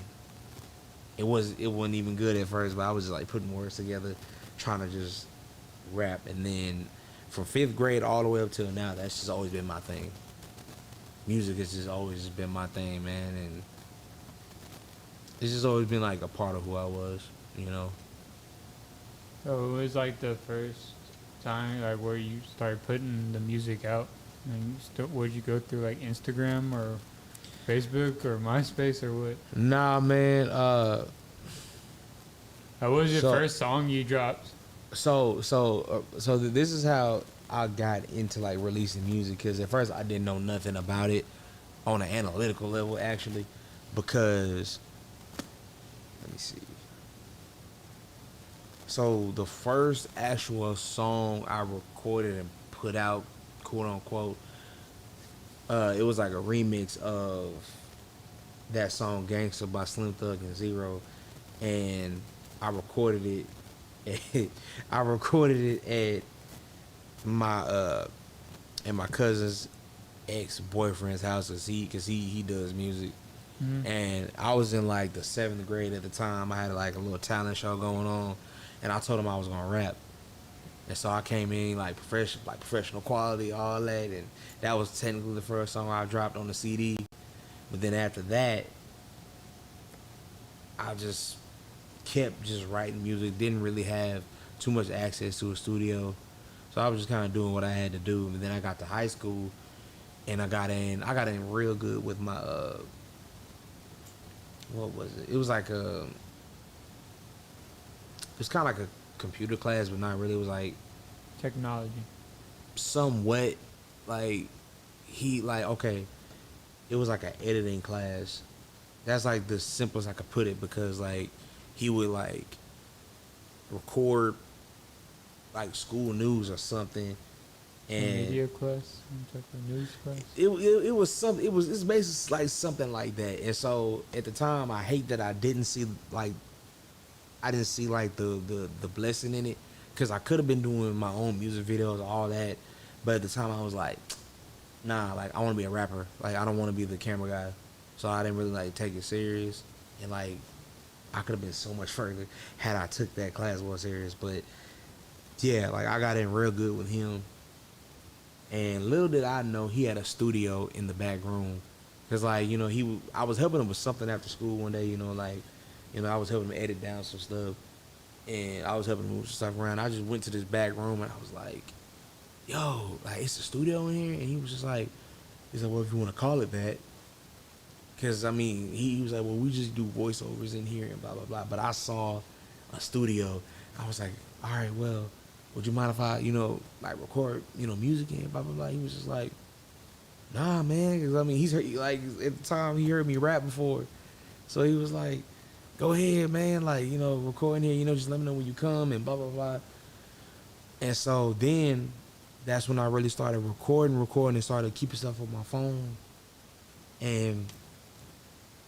It wasn't even good at first, but I was just like putting words together, trying to just rap. And then from 5th grade all the way up till now, that's just always been my thing. Music has just always been my thing, man, and it's just always been like a part of who I was, you know. So it was like the first time like where you started putting the music out, and would you go through like Instagram or Facebook or MySpace or what? Nah, man. What was your So- first song you dropped? So this is how I got into like releasing music, because at first I didn't know nothing about it on an analytical level, actually, because let me see. So the first actual song I recorded and put out, quote unquote, it was like a remix of that song "Gangsta" by Slim Thug and Zero, and I recorded it. I recorded it at my cousin's ex-boyfriend's house, cause he does music. Mm-hmm. And I was in like the 7th grade at the time. I had like a little talent show going on, and I told him I was gonna rap. And so I came in like professional quality, all that, and that was technically the first song I dropped on the CD. But then after that, I just kept just writing music. Didn't really have too much access to a studio, so I was just kind of doing what I had to do. And then I got to high school, and I got in real good with my what was it? It was like it was kind of like a computer class, but not really. It was like Technology. somewhat like okay, it was like an editing class. That's like the simplest I could put it, because like he would like record like school news or something, and Media class, some type of news class. it was something. It's basically like something like that. And so at the time, I hate that I didn't see like the blessing in it, because I could have been doing my own music videos, all that. But at the time, I was like, nah, like I want to be a rapper. Like I don't want to be the camera guy. So I didn't really like take it serious, and like I could have been so much further had I took that class more serious. But yeah, like I got in real good with him. And little did I know he had a studio in the back room, cause like you know I was helping him with something after school one day. I was helping him edit down some stuff, and I was helping him move some stuff around. I just went to this back room and I was like, "Yo, like it's a studio in here," and he was just like, he's like, "Well, if you want to call it that," cause I mean he was like, "Well, we just do voiceovers in here and blah blah blah." But I saw a studio. I was like, "All right, well, would you mind if I, like record, music and blah, blah, blah." He was just like, nah, man, 'cause I mean, he's heard, like at the time he heard me rap before, so he was like, go ahead, man, like you know, recording here, you know, just let me know when you come and blah blah blah. And so then that's when I really started recording, and started keeping stuff on my phone. And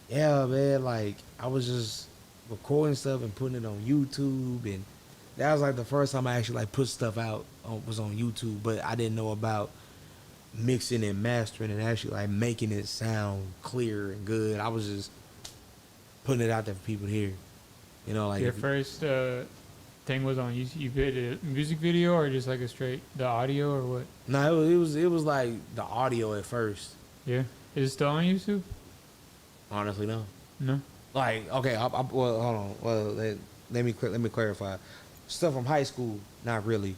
yeah, man, like I was just recording stuff and putting it on YouTube, and that was like the first time I actually like put stuff out was on YouTube. But I didn't know about mixing and mastering and actually like making it sound clear and good. I was just putting it out there for people to hear. You know, like Your first thing was on YouTube. You did a music video or just like a straight the audio or what? no, it was like the audio at first. Yeah. Is it still on YouTube? Honestly, no. No. Like okay, well, hold on. Well, let me clarify. Stuff from high school, not really.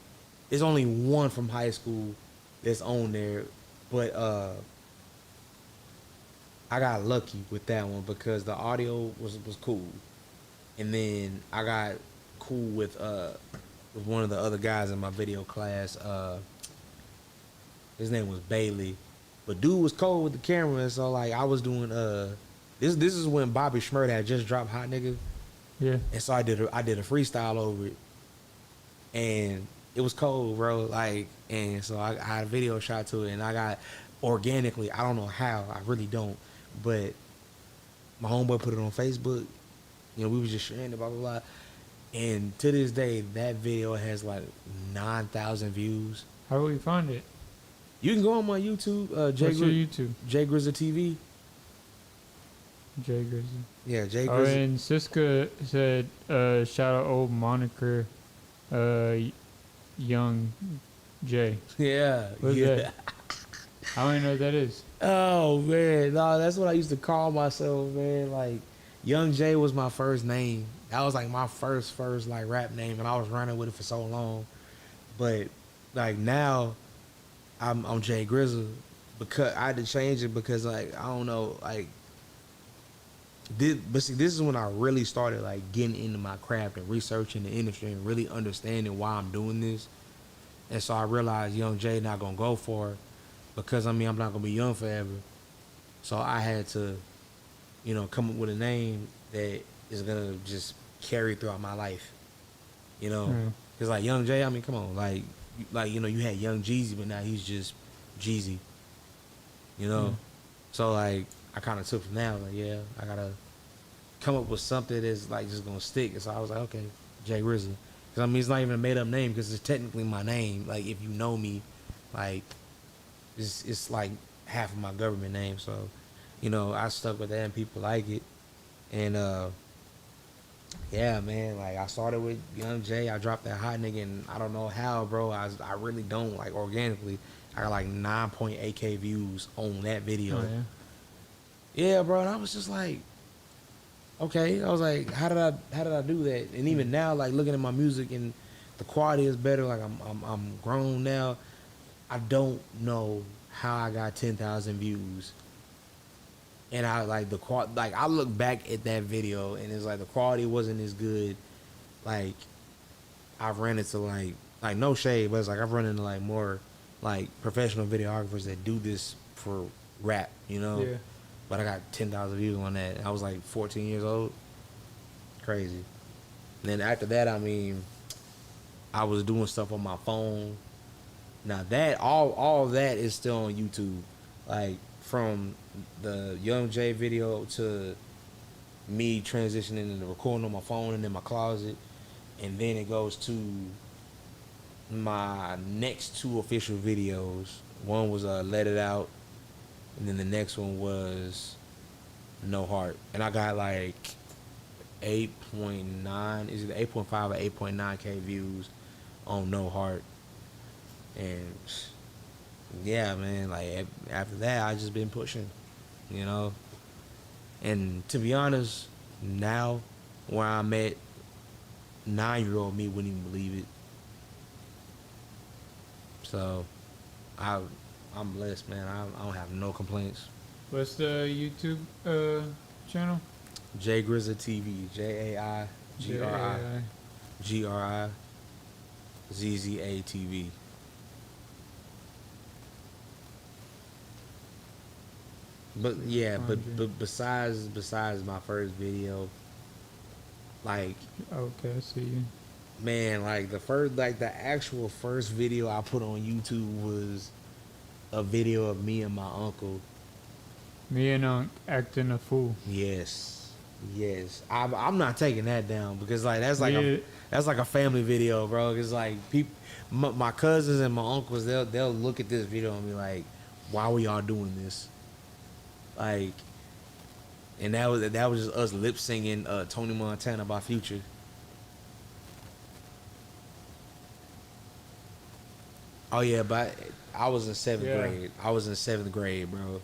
It's only one from high school that's on there, but I got lucky with that one because the audio was cool, and then I got cool with one of the other guys in my video class. His name was Bailey, but dude was cold with the camera, and so like I was doing this is when Bobby Shmurda had just dropped Hot Nigga, Yeah. and so I did a freestyle over it, and it was cold, bro. Like, and so I had a video shot to it, and I got organically. I don't know how. I really don't, but my homeboy put it on Facebook. You know, we was just sharing it, blah blah blah. And to this day, that video has like 9,000 views. How do we find it? You can go on my YouTube, What's your YouTube? Jay Grizzly TV. Jay Grizzly. Yeah, Jay Oh, Grizzly. and Siska said, shout out old moniker, Young Jay. Yeah, What's yeah. that? I don't even know what that is. Oh man, no, that's what I used to call myself, man. Like, Young Jay was my first name. That was like my first like rap name, and I was running with it for so long. But like now, I'm Jay Grizzly because I had to change it because like I don't know like. But see, this is when I really started like getting into my craft and researching the industry and really understanding why I'm doing this. And so I realized Young Jay not gonna go for it because I mean I'm not gonna be young forever. So I had to, you know, come up with a name that is gonna just carry throughout my life. You know, Mm. cause like Young Jay, I mean, come on, like you know, you had Young Jeezy, but now he's just Jeezy. You know, Mm. so like I kind of took from that. Like, yeah, I gotta come up with something that's like just gonna stick. And so I was like, okay, Jay Grizzly. Cause I mean, it's not even a made up name because it's technically my name. Like if you know me, like it's like half of my government name. So, you know, I stuck with that and people like it. And yeah, man, like I started with Young Jay. I dropped that Hot Nigga, and I don't know how, bro. I really don't like organically. I got like 9.8K views on that video. Oh, yeah. Yeah, bro. And I was just like, okay. I was like, how did I do that? And even now, like looking at my music and the quality is better. Like I'm grown now. I don't know how I got 10,000 views. And I like like I look back at that video and it's like the quality wasn't as good. Like I've ran into like no shade, but it's like I've run into like more like professional videographers that do this for rap, you know. Yeah. But I got 10,000 views on that. I was like 14 years old. Crazy. And then after that, I mean, I was doing stuff on my phone. Now that all of that is still on YouTube. Like from the Young Jay video to me transitioning into recording on my phone and in my closet. And then it goes to my next two official videos. One was Let It Out. And then the next one was No Heart. And I got like 8.9, is it 8.5 or 8.9K views on No Heart. And yeah, man, like after that, I just been pushing, you know. And to be honest, now where I'm at, 9-year-old me wouldn't even believe it. So I'm blessed, man. I don't have no complaints. What's the YouTube channel? Jay Grizzly TV. JAIGRI GRIZZA TV. But yeah, but Conjuring. besides my first video, like Okay, I see you. man, like the actual first video I put on YouTube was a video of me and my uncle. Me and acting a fool. Yes, yes. I'm not taking that down because like Yeah, that's like a family video, bro. Cause like people, my cousins and my uncles, they'll look at this video and be like, "Why we all doing this?" Like, and that was just us lip singing Tony Montana by Future. Oh yeah, but I was in seventh yeah. grade. I was in seventh grade, bro.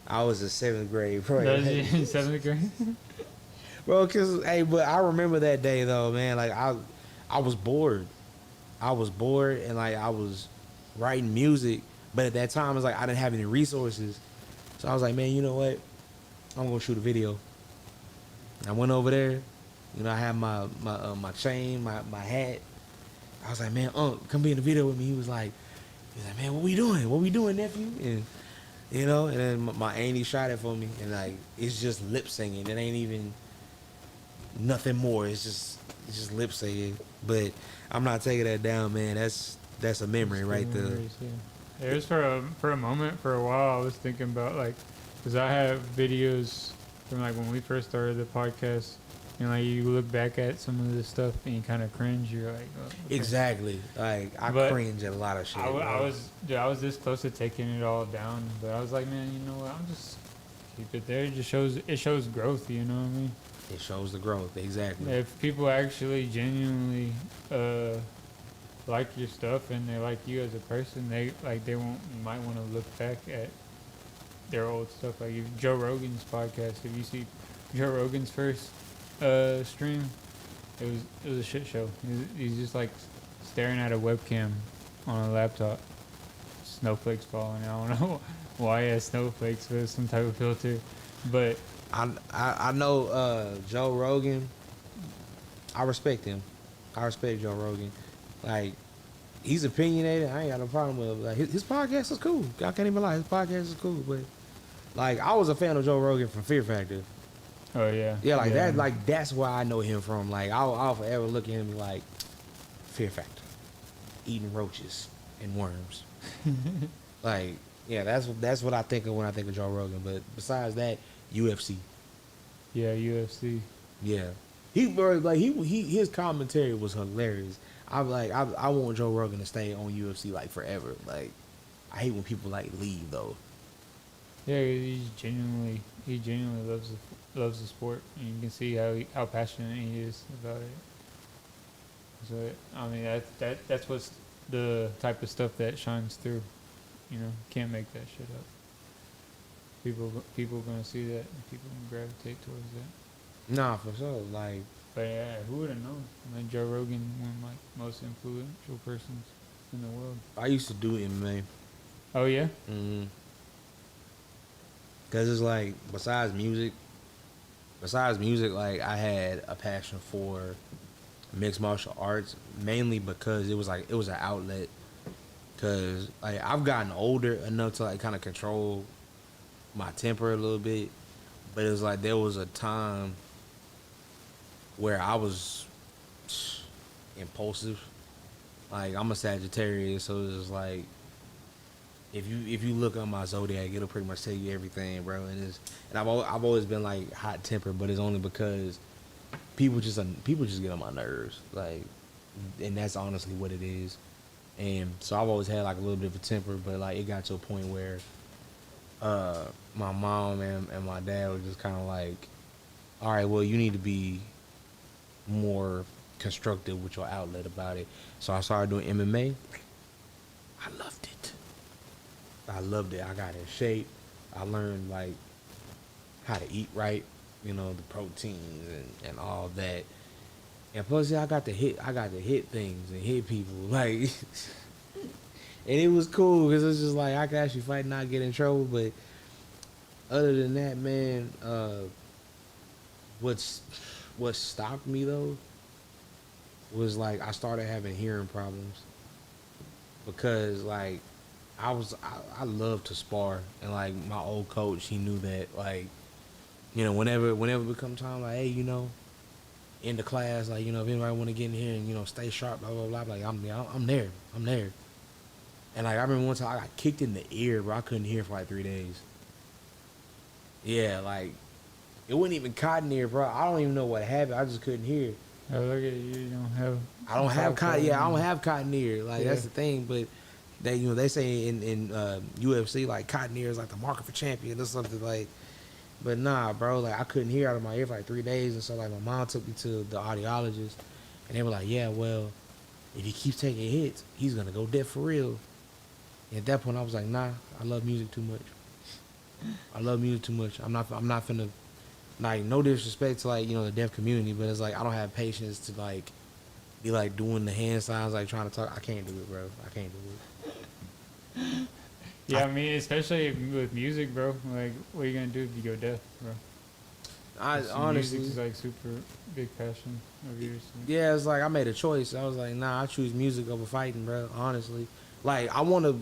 I was in seventh grade, bro. That was in seventh grade. Bro, cause hey, but I remember that day though, man. Like I was bored. I was bored and like I was writing music, but at that time it's like I didn't have any resources. So I was like, man, you know what? I'm gonna shoot a video. I went over there. You know, I had my chain, my hat. I was like, man, come be in the video with me. He's like, man, what we doing? What we doing, nephew? And you know, and then my auntie shot it for me, and like it's just lip singing. It ain't even nothing more. It's just lip singing. But I'm not taking that down, man. That's a memory Just right good there. memories, yeah. It was for a moment, for a while. I was thinking about like, cause I have videos from like when we first started the podcast, and like you look back at some of this stuff and you kind of cringe. You're like, oh, okay. Exactly. Like I But cringe at a lot of shit. I was this close to taking it all down, but I was like, man, you know what? I'm just keep it there. It shows growth. You know what I mean? It shows the growth. Exactly. If people actually genuinely like your stuff and they like you as a person, they won't might want to look back at their old stuff. Like if Joe Rogan's podcast, if you see Joe Rogan's first stream, it was a shit show. He's just like staring at a webcam on a laptop. Snowflakes falling. I don't know why he has snowflakes with some type of filter, but I know Joe Rogan. I respect him. I respect Joe Rogan. Like he's opinionated. I ain't got no problem with him. Like his podcast is cool. I can't even lie. His podcast is cool. But like I was a fan of Joe Rogan from Fear Factor. oh yeah, Yeah, like that. Like that's where I know him from. Like I'll forever look at him and be like Fear Factor, eating roaches and worms. Like yeah, that's what I think of when I think of Joe Rogan. But besides that, UFC. yeah, UFC. Yeah, he bro, like he his commentary was hilarious. I want Joe Rogan to stay on UFC like forever. Like I hate when people like leave though. Yeah, he genuinely loves the sport, and you can see how passionate he is about it. So I mean that's what's the type of stuff that shines through. You know, can't make that shit up. People gonna see that, and people gonna gravitate towards that. Nah, for sure. Like But yeah, who would have known? I mean, Joe Rogan, one of like most influential persons in the world. I used to do MMA. Oh yeah, Cause it's like besides music, like I had a passion for mixed martial arts mainly because it was an outlet. Cause like I've gotten older enough to like kind of control my temper a little bit, but it was like there was a time where I was impulsive. Like I'm a Sagittarius, so it's just like if you look on my zodiac, it'll pretty much tell you everything, bro. And I've always been like hot tempered, but it's only because people just get on my nerves, like, and that's honestly what it is. And so I've always had like a little bit of a temper, but like it got to a point where my mom and my dad were just kind of like, all right, well you need to be more constructive with your outlet about it. So I started doing MMA. I loved it. I loved it. I got in shape. I learned like how to eat right, you know, the proteins and all that. And plus, yeah, I got to hit things and hit people, like, and it was cool because it's just like I could actually fight and not get in trouble. But other than that, man, what stopped me though was like I started having hearing problems because like I love to spar, and like my old coach, he knew that. Like, you know, whenever it become time, like, hey, you know, in the class, like, you know, if anybody want to get in here and, you know, stay sharp, blah blah blah, like I'm there, I'm there. And like I remember one time I got kicked in the ear, bro. I couldn't hear for like 3 days. Yeah, like it wasn't even cotton ear, bro. I don't even know what happened. I just couldn't hear. Oh, look at you. You don't have. I don't have cotton. cotton. Yeah, I don't have cotton ear. Like Yeah. that's the thing. But they, you know, they say in UFC like cotton ear is like the marker for champion or something like. But nah, bro. Like I couldn't hear out of my ear for like 3 days, and so like my mom took me to the audiologist, and they were like, yeah, well, if he keeps taking hits, he's gonna go deaf for real. And at that point, I was like, nah, I love music too much. I love music too much. I'm not finna, like, no disrespect to like, you know, the deaf community, but it's like I don't have patience to like be like doing the hand signs, like trying to talk. I can't do it, bro. I can't do it. Yeah, I mean, especially with music, bro. Like, what are you gonna do if you go deaf, bro? I So honestly, music is like super big passion of yours. yeah, it's like I made a choice. I was like, nah, I choose music over fighting, bro. Honestly, like I wanna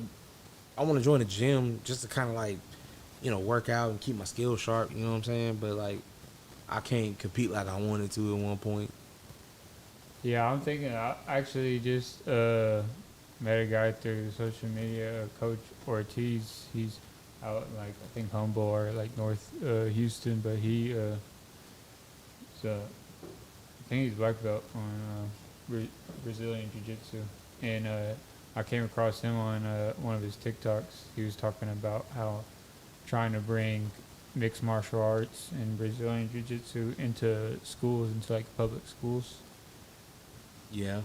join a gym just to kind of like, you know, work out and keep my skills sharp. You know what I'm saying? But like, I can't compete like I wanted to at one point. Yeah, I'm thinking. I actually just met a guy through social media, Coach Ortiz. He's out like I think Humble or like North Houston, but he I think he's black belt on Brazilian Jiu Jitsu, and I came across him on one of his TikToks. He was talking about how trying to bring mixed martial arts and Brazilian Jiu Jitsu into schools, into like public schools, Yeah.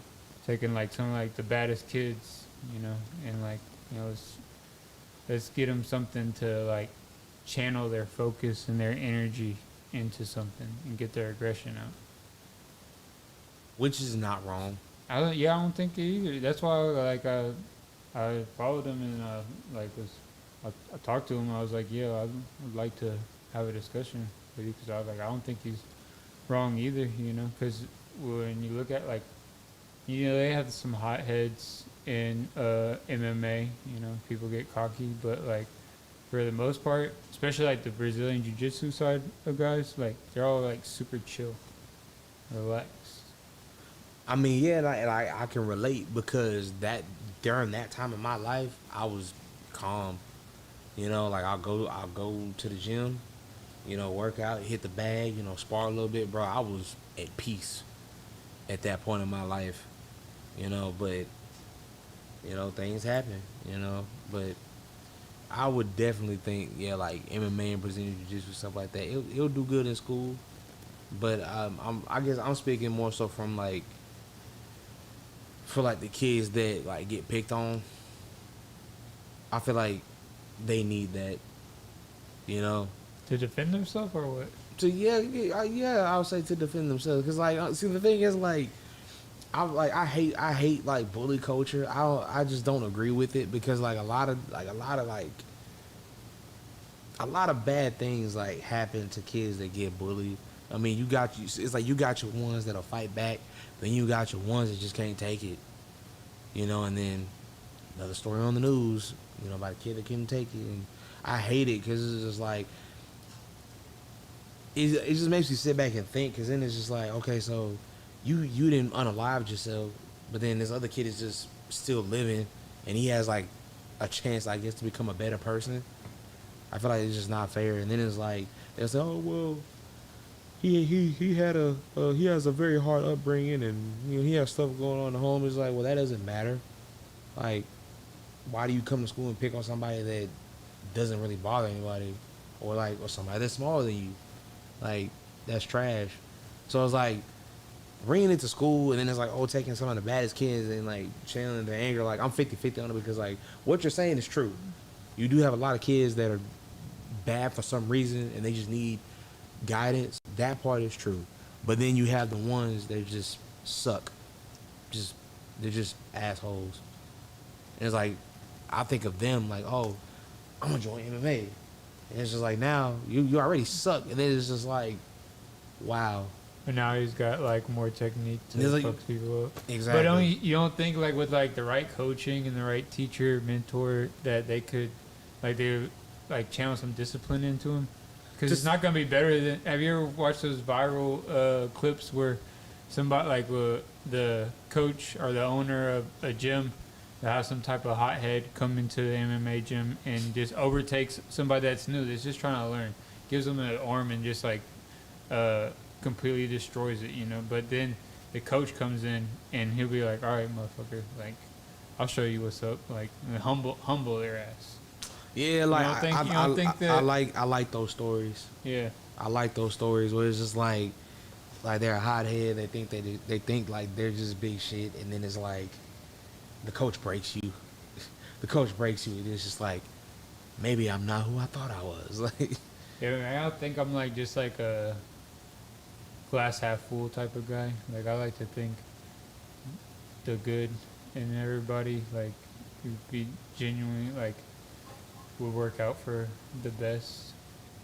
taking like some of like the baddest kids, you know, and like, you know, let's get them something to like channel their focus and their energy into something and get their aggression out. Which is not wrong. I don't think it either. That's why like I followed him and like I talked to him. I was like, yeah, I'd like to have a discussion with you because I was like, I don't think he's wrong either, you know, because when you look at like, you know, they have some hotheads in MMA. You know, people get cocky, but like for the most part, especially like the Brazilian Jiu-Jitsu side of guys, like they're all like super chill, relaxed. I mean, yeah, and I can relate because that during that time in my life, I was calm. You know, like I'll go to the gym, you know, work out, hit the bag, you know, spar a little bit, bro. I was at peace at that point in my life, you know, but you know, things happen, you know, but I would definitely think, yeah, like MMA and Brazilian Jiu-Jitsu stuff like that. It'll do good in school, but I guess I'm speaking more so from like for like the kids that like get picked on. I feel like they need that, you know. To defend themselves or what? To yeah, I would say to defend themselves, cause like see the thing is like I hate like bully culture. I just don't agree with it because like a lot of bad things like happen to kids that get bullied. I mean, it's like you got your ones that'll fight back, then you got your ones that just can't take it, you know. And then another story on the news, you know, about a kid that couldn't take it, and I hate it because it's just like it just makes you sit back and think, because then it's just like, okay, so you didn't unalive yourself, but then this other kid is just still living, and he has like a chance, I guess, to become a better person. I feel like it's just not fair. And then it's like they'll say, oh well, he had he has a very hard upbringing, and you know he has stuff going on at home. It's like, well, that doesn't matter. Like, why do you come to school and pick on somebody that doesn't really bother anybody, or somebody that's smaller than you? Like, that's trash. So it's like bringing it to school, and then it's like, oh, taking some of the baddest kids and like channeling their anger. Like, I'm 50-50 on it, because like what you're saying is true. You do have a lot of kids that are bad for some reason and they just need guidance. That part is true. But then you have the ones that just suck. They're just assholes. And it's like, I think of them like, oh, I'm gonna join MMA. And it's just like, now you already suck. And then it's just like, wow. But now he's got like more technique to There's, like- fuck people up. Exactly. But you don't think like with like the right coaching and the right teacher mentor that they could like they would, like channel some discipline into him? Because it's Just- not gonna be better than. Have you ever watched those viral clips where somebody like the coach or the owner of a gym that has some type of hothead come into the MMA gym and just overtakes somebody that's new that's just trying to learn, gives them an arm and just like completely destroys it, you know. But then the coach comes in and he'll be like, "All right, motherfucker, like I'll show you what's up," like and humble their ass. Yeah, like you don't think I that- like those stories. Yeah, I like those stories where it's just like they're a hothead. They think they think like they're just big shit, and then it's like the coach breaks you. The coach breaks you, and it's just like maybe I'm not who I thought I was. Like, yeah. I don't think I'm like just like a glass half full type of guy. Like I like to think the good in everybody, like would be genuinely like would work out for the best.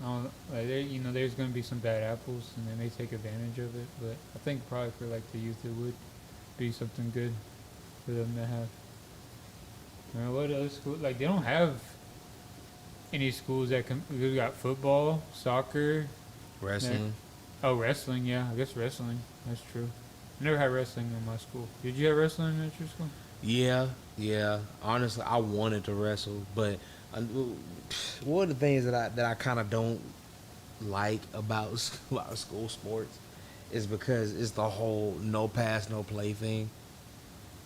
I don't like there, you know, there's gonna be some bad apples and they may take advantage of it, but I think probably for like the youth it would be something good for them to have. You know, what other school like they don't have any schools that can we got football, soccer, wrestling. oh wrestling, yeah, I guess wrestling. That's true. I never had wrestling in my school. Did you have wrestling at your school? Yeah. Honestly, I wanted to wrestle, but one of the things that I kind of don't like about school sports is because it's the whole no pass, no play thing,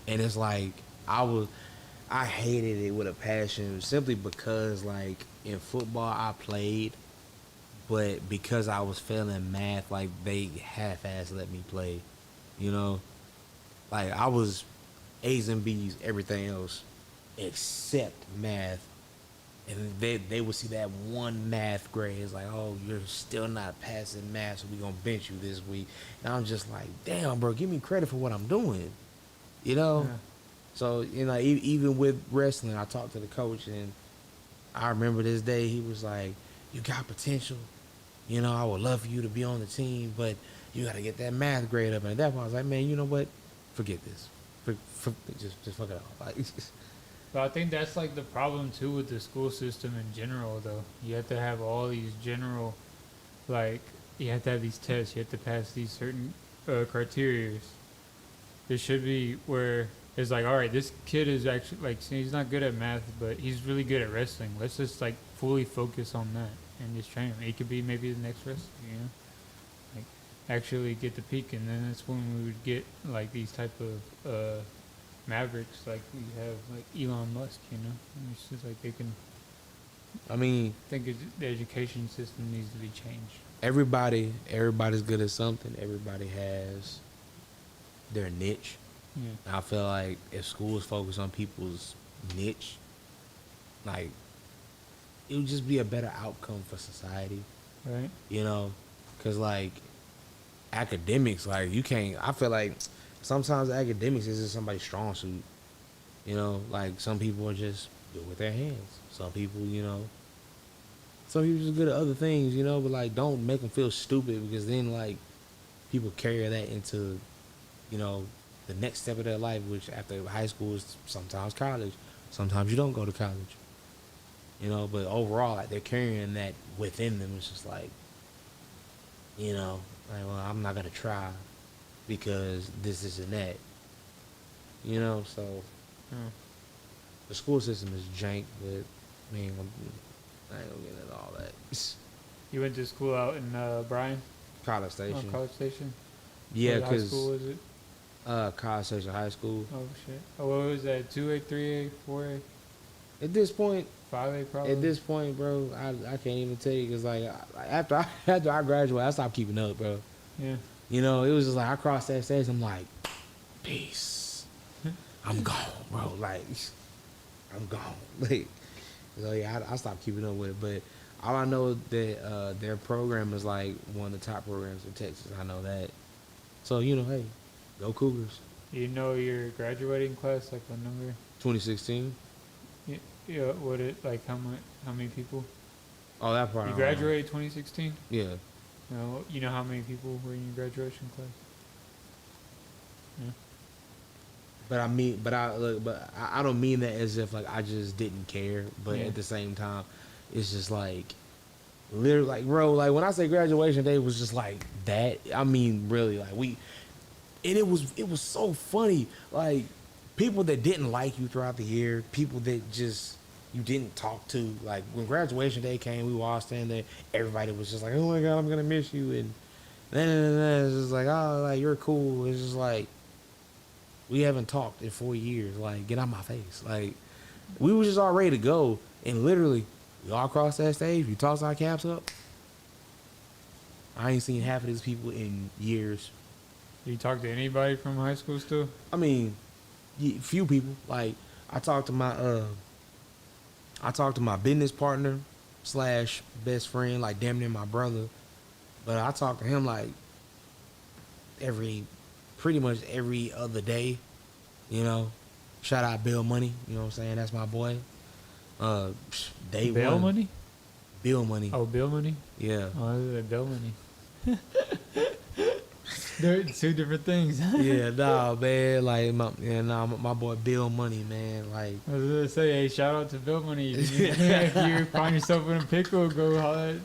and it's like I hated it with a passion simply because like in football I played, but because I was failing math, like they half-ass let me play, you know, like I was A's and B's, everything else except math. And they would see that one math grade. It's like, oh, you're still not passing math, so we're going to bench you this week. And I'm just like, damn, bro, give me credit for what I'm doing. You know? Yeah. So, you know, even with wrestling, I talked to the coach, and I remember this day, he was like, you got potential. You know, I would love for you to be on the team, but you got to get that math grade up. And at that point, I was like, man, you know what? Forget this. Just fuck it off. Like, But I think that's like the problem too with the school system in general, though. You have to have all these general, like, you have to have these tests, you have to pass these certain criteria. There should be where it's like, all right, this kid is actually, like, he's not good at math, but he's really good at wrestling. Let's just, like, fully focus on that and just train him. He could be maybe the next wrestler, you know? Like, actually get the peak, and then that's when we would get, like, these type of mavericks like we have like Elon Musk, you know. And it's just like they can. I mean, I think the education system needs to be changed. everybody's good at something. Everybody has their niche. Yeah. I feel like if schools focus on people's niche, like it would just be a better outcome for society, Right. you know? Because like academics, like you can't. I feel like sometimes academics isn't somebody's strong suit. You know, like some people are just good with their hands. Some people, you know, some people just good at other things, you know. But like, don't make them feel stupid because then like people carry that into, you know, the next step of their life, which after high school is sometimes college. Sometimes you don't go to college. You know, but overall, like they're carrying that within them. It's just like, you know, like, well, I'm not gonna try because this and that. You know, so Yeah. the school system is jank, but I ain't gonna get into all that. You went to school out in Bryan, College Station. College Station. Yeah, What high because school was it? College Station High School. Oh shit. Oh, what was that? 2A, 3A, 4A, At this point, 5A probably. At this point, bro, I can't even tell you because like after I graduated, I stopped keeping up, bro. Yeah. You know, it was just like I crossed that stage. I'm like, peace. I'm gone, bro. Like, I'm gone. Like, so yeah, I stopped keeping up with it. But all I know that their program is like one of the top programs in Texas. I know that. So you know, hey, go Cougars. You know your graduating class, like what number? 2016. Yeah. What it like? How many people? Oh, that part. You I don't know. graduated 2016. Yeah. You know how many people were in your graduation class? Yeah. But I mean, but I don't mean that as if like I just didn't care. But Yeah. at the same time, it's just like literally like bro, like when I say graduation day was just like that. I mean, really, like and it was so funny. Like people that didn't like you throughout the year, people that just you didn't talk to. Like when graduation day came, we were all standing there. Everybody was just like, "Oh my god, I'm gonna miss you," and then it's just like, "Oh, like you're cool." It's just like we haven't talked in 4 years. Like get out my face. Like we was just all ready to go, and literally we all crossed that stage. We tossed our caps up. I ain't seen half of these people in years. You talk to anybody from high school still? I mean, few people. Like I talked to my business partner slash best friend, like damn near my brother. But I talk to him like pretty much every other day. You know, shout out Bill Money. You know what I'm saying? That's my boy. Day Bail one. money? Bill Money. Oh, bill money? Yeah. Oh, bill money. They're two different things. Yeah, nah, man. Like, my boy Bill Money, man. Like, I was gonna say, hey, shout out to Bill Money. If you find yourself in a pickle, go holler.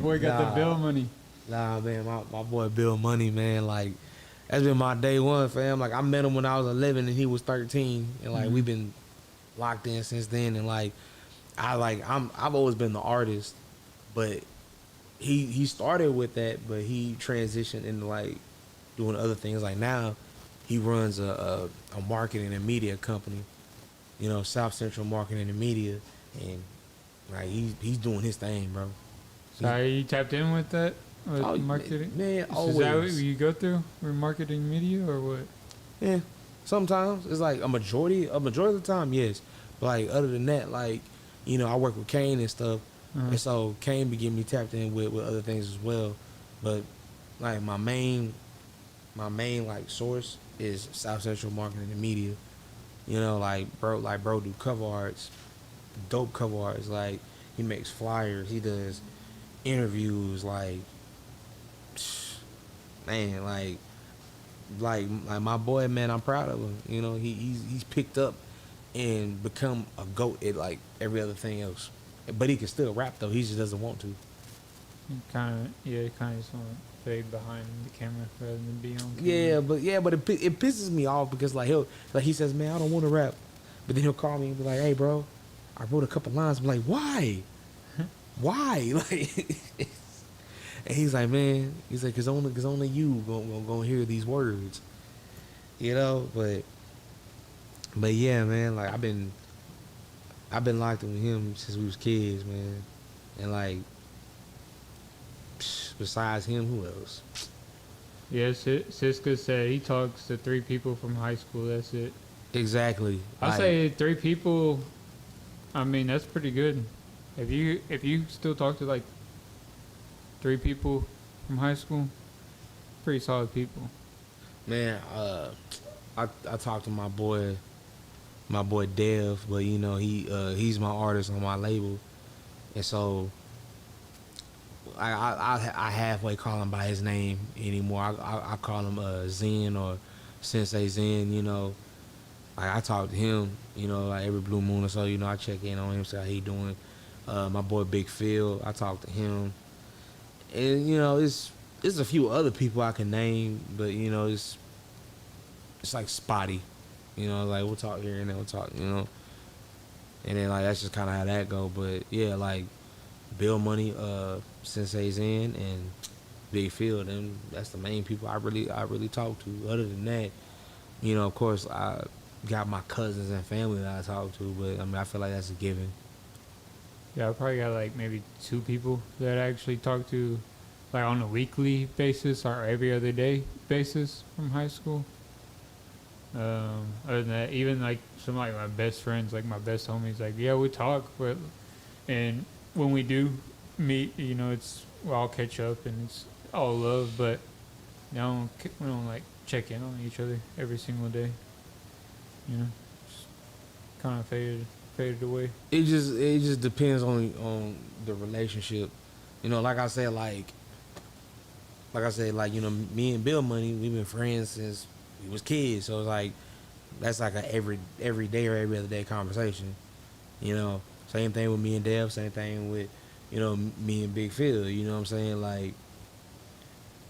Boy got Nah. the Bill Money. nah, man, my boy Bill Money, man. Like, that's been my day one, fam. Like, I met him when I was 11 and he was 13, and like we've been locked in since then. And like, I've always been the artist, but he started with that, but he transitioned into like doing other things. Like now, he runs a marketing and media company. You know, South Central Marketing and Media, and like he's doing his thing, bro. So are you tapped in with that? With Oh, marketing? man, Is that what always. you go through? With marketing media or what? Yeah, sometimes it's like a majority of the time, yes. But like other than that, like you know, I work with Kane and stuff, and so Kane be getting me tapped in with other things as well. But like my main like source is South Central Marketing and Media. You know, like bro do cover arts, dope cover arts. Like he makes flyers, he does interviews. Like man, like my boy, man, I'm proud of him. You know, he's picked up and become a goat at like every other thing else. But he can still rap though. He just doesn't want to. Kind of just want to fade behind the camera rather than be on camera. But it pisses me off because like he says, man, I don't want to rap, but then he'll call me and be like, hey, bro, I wrote a couple lines. I'm like, why? Why? Like, and he's like, man, he's like, cause only you gonna hear these words, you know. But yeah, man, like I've been locked in with him since we was kids, man, and like. Besides him, who else? Yeah, Siska said he talks to 3 people from high school. That's it. Exactly. I Like, say 3 people. I mean, that's pretty good. If you still talk to like 3 people from high school, pretty solid people. man, I talked to my boy Dev, but you know he's my artist on my label, and so I halfway call him by his name anymore. I call him Zen or Sensei Zen. You know, like I talk to him. You know, like every blue moon or so. You know, I check in on him, see how he doing. My boy Big Phil, I talk to him, and you know it's a few other people I can name, but you know it's like spotty. You know, like we'll talk here and then we'll talk. You know, and then like that's just kind of how that go. But yeah, like Bill Money, Sensei Zen, and Big Phil. Them that's the main people I really talk to. Other than that, you know, of course I got my cousins and family that I talk to, but I mean I feel like that's a given. Yeah, I probably got like maybe 2 people that I actually talk to, like on a weekly basis or every other day basis from high school. Other than that, even like some like my best friends, like my best homies, like yeah, we talk, but and when we do meet, you know, we'll all catch up and it's all love, but you know, we don't like check in on each other every single day. You know, just kind of faded away. It just depends on the relationship. You know, like I said, like like I said, like, you know, me and Bill Money, we've been friends since we was kids. So it's like that's like a every day or every other day conversation. You know, same thing with me and Dev. Same thing with, you know, me and Big Phil. You know what I'm saying? Like,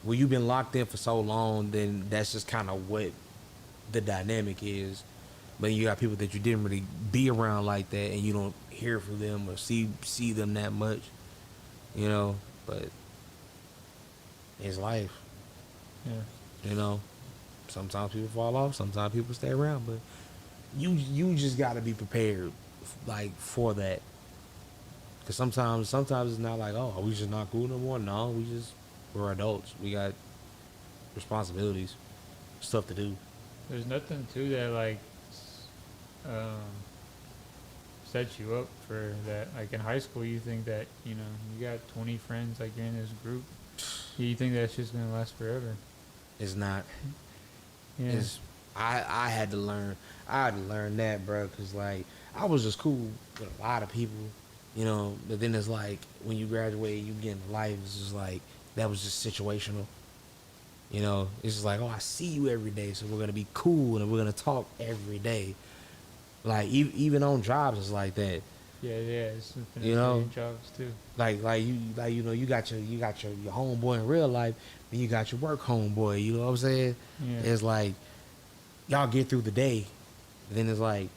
when you've been locked in for so long, then that's just kind of what the dynamic is. But you got people that you didn't really be around like that, and you don't hear from them or see them that much. You know, but it's life. Yeah. You know, sometimes people fall off, sometimes people stay around, but you just got to be prepared, like, for that. Cause sometimes it's not like, oh, are we just not cool no more? No, we're adults. We got responsibilities, stuff to do. There's nothing to that like um, sets you up for that. Like in high school, you think that you know you got 20 friends, like you're in this group. You think that's just gonna last forever. It's not. Yeah. It's I had to learn. I had to learn that, bro. Cause like I was just cool with a lot of people, you know. But then it's like when you graduate, you get into life. It's just like that was just situational. You know, it's just like, oh, I see you every day, so we're gonna be cool and we're gonna talk every day. Like even on jobs, it's like that. Yeah, it's You know? jobs too. Like you know, you got your homeboy in real life, then you got your work homeboy. You know what I'm saying? Yeah. It's like y'all get through the day, then it's like,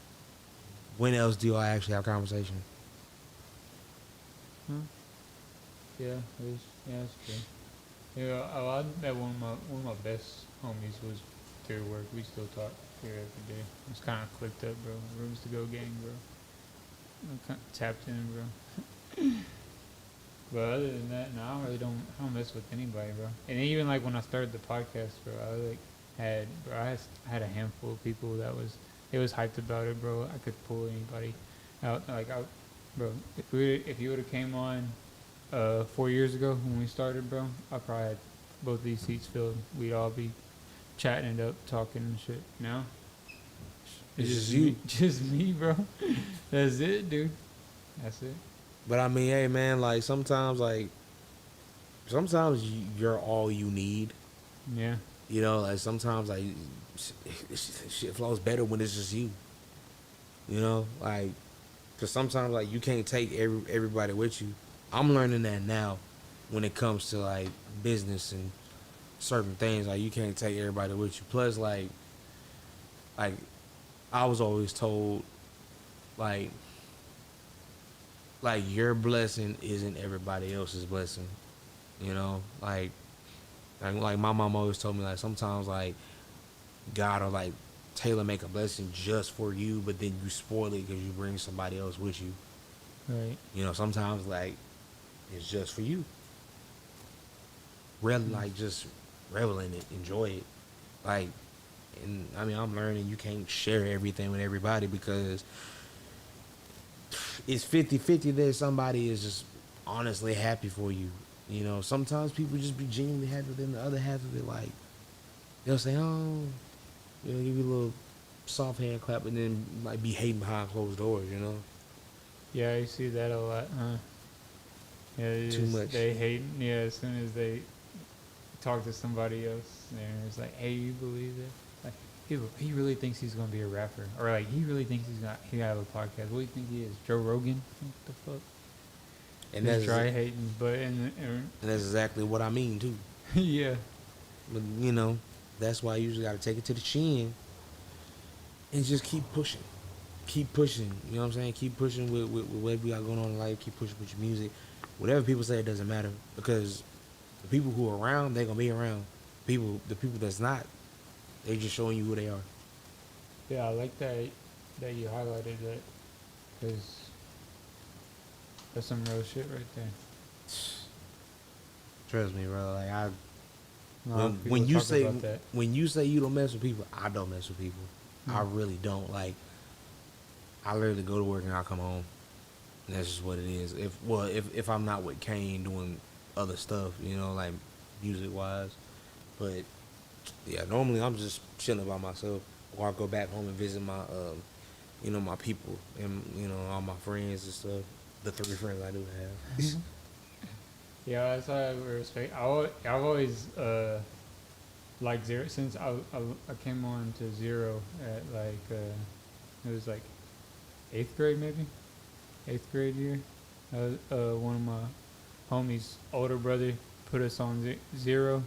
when else do y'all actually have conversation? Huh? Yeah, it's true. Yeah, I met one of my best homies was through work. We still talk here every day. It's kind of clicked up, bro. Rooms to go gang, bro. I'm kinda tapped in, bro. But other than that, no, I don't mess with anybody, bro. And even like when I started the podcast, bro, I had a handful of people that it was hyped about it, bro. I could pull anybody out, bro. If you would have came on 4 years ago when we started, bro, I probably had both these seats filled. We'd all be chatting it up, talking and shit. Now, It's just me, you. just me, bro. That's it, dude. That's it. But I mean, hey man, like sometimes you're all you need. Yeah. You know, like sometimes like shit flows better when it's just you. You know, like, cause sometimes like you can't take everybody with you. I'm learning that now, when it comes to like business and certain things. Like you can't take everybody with you. Plus, like I was always told, like your blessing isn't everybody else's blessing. You know, like my mom always told me, like sometimes like God will like tailor make a blessing just for you, but then you spoil it because you bring somebody else with you. Right. You know, sometimes like it's just for you. Really, like just revel in it, enjoy it. Like, and I mean, I'm learning you can't share everything with everybody because it's 50-50 that somebody is just honestly happy for you. You know, sometimes people just be genuinely happy, then the other half of it, like, they'll say, oh, you know, give you a little soft hand clap and then like be hating behind closed doors, you know? Yeah, I see that a lot, huh? Yeah, Too much. They hate. Yeah, as soon as they talk to somebody else, and it's like, hey, you believe it? Like, he really thinks he's gonna be a rapper, or like he really thinks he have a podcast. What do you think he is, Joe Rogan? What the fuck? And Just that's try hating, but and that's exactly what I mean too. yeah, But you know, that's why you usually got to take it to the chin and just keep pushing. Keep pushing. You know what I'm saying? Keep pushing with what we got going on in life. Keep pushing with your music. Whatever people say, it doesn't matter because the people who are around, they're gonna be around. The people that's not, they just showing you who they are. yeah. I like that you highlighted that because that's some real shit right there. Trust me, bro. Like A lot of people when you talk say about that. when you say you don't mess with people, I don't mess with people. I Mm. really don't. Like, I literally go to work and I come home. And that's just what it is. If I'm not with Kane doing other stuff, you know, like music wise. But yeah, normally I'm just chilling by myself. Or I go back home and visit my you know, my people and, you know, all my friends and stuff. The 3 friends I do have. Yeah, that's why I respect. I've always liked Zero since I came on to Zero at like it was like eighth grade maybe, eighth grade year. One of my homies' older brother put us on Zero,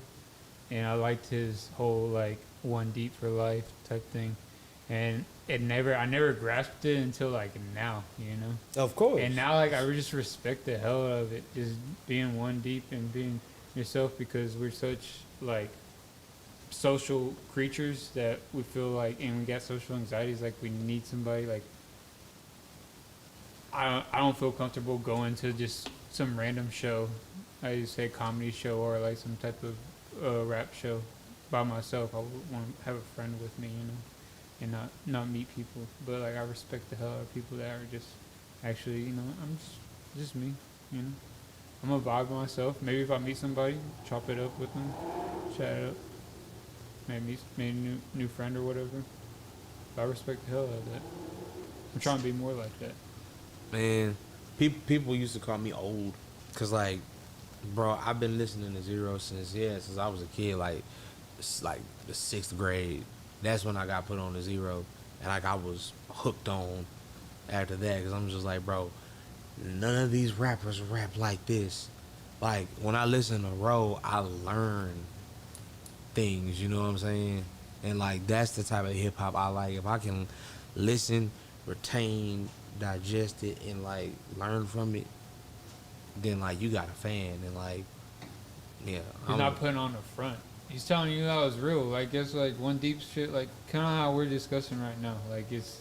and I liked his whole like one deep for life type thing, and I never grasped it until like now, you know. Of course. And now, like, I just respect the hell out of it, just being one deep and being yourself, because we're such like social creatures that we feel like, and we got social anxieties. Like, we need somebody. Like, I don't feel comfortable going to just some random show, I just say comedy show or like some type of rap show by myself. I would want to have a friend with me, you know, and not meet people. But like, I respect the hell out of people that are just actually, you know, I'm just me, you know. I'm a vibe myself. Maybe if I meet somebody, chop it up with them, chat it up, maybe a new friend or whatever. But I respect the hell out of that. I'm trying to be more like that. Man, people used to call me old, cause like, bro, I've been listening to Zero since I was a kid, like the sixth grade. That's when I got put on the Zero, and like I was hooked on after that, cause I'm just like, bro, none of these rappers rap like this. Like when I listen to Ro, I learn things, you know what I'm saying? And like that's the type of hip hop I like. If I can listen, retain, digest it, and like learn from it, then like you got a fan. And like, yeah, He's not putting on the front. He's telling you how it's real. Like, it's like one deep shit. Like, kind of how we're discussing right now. Like, it's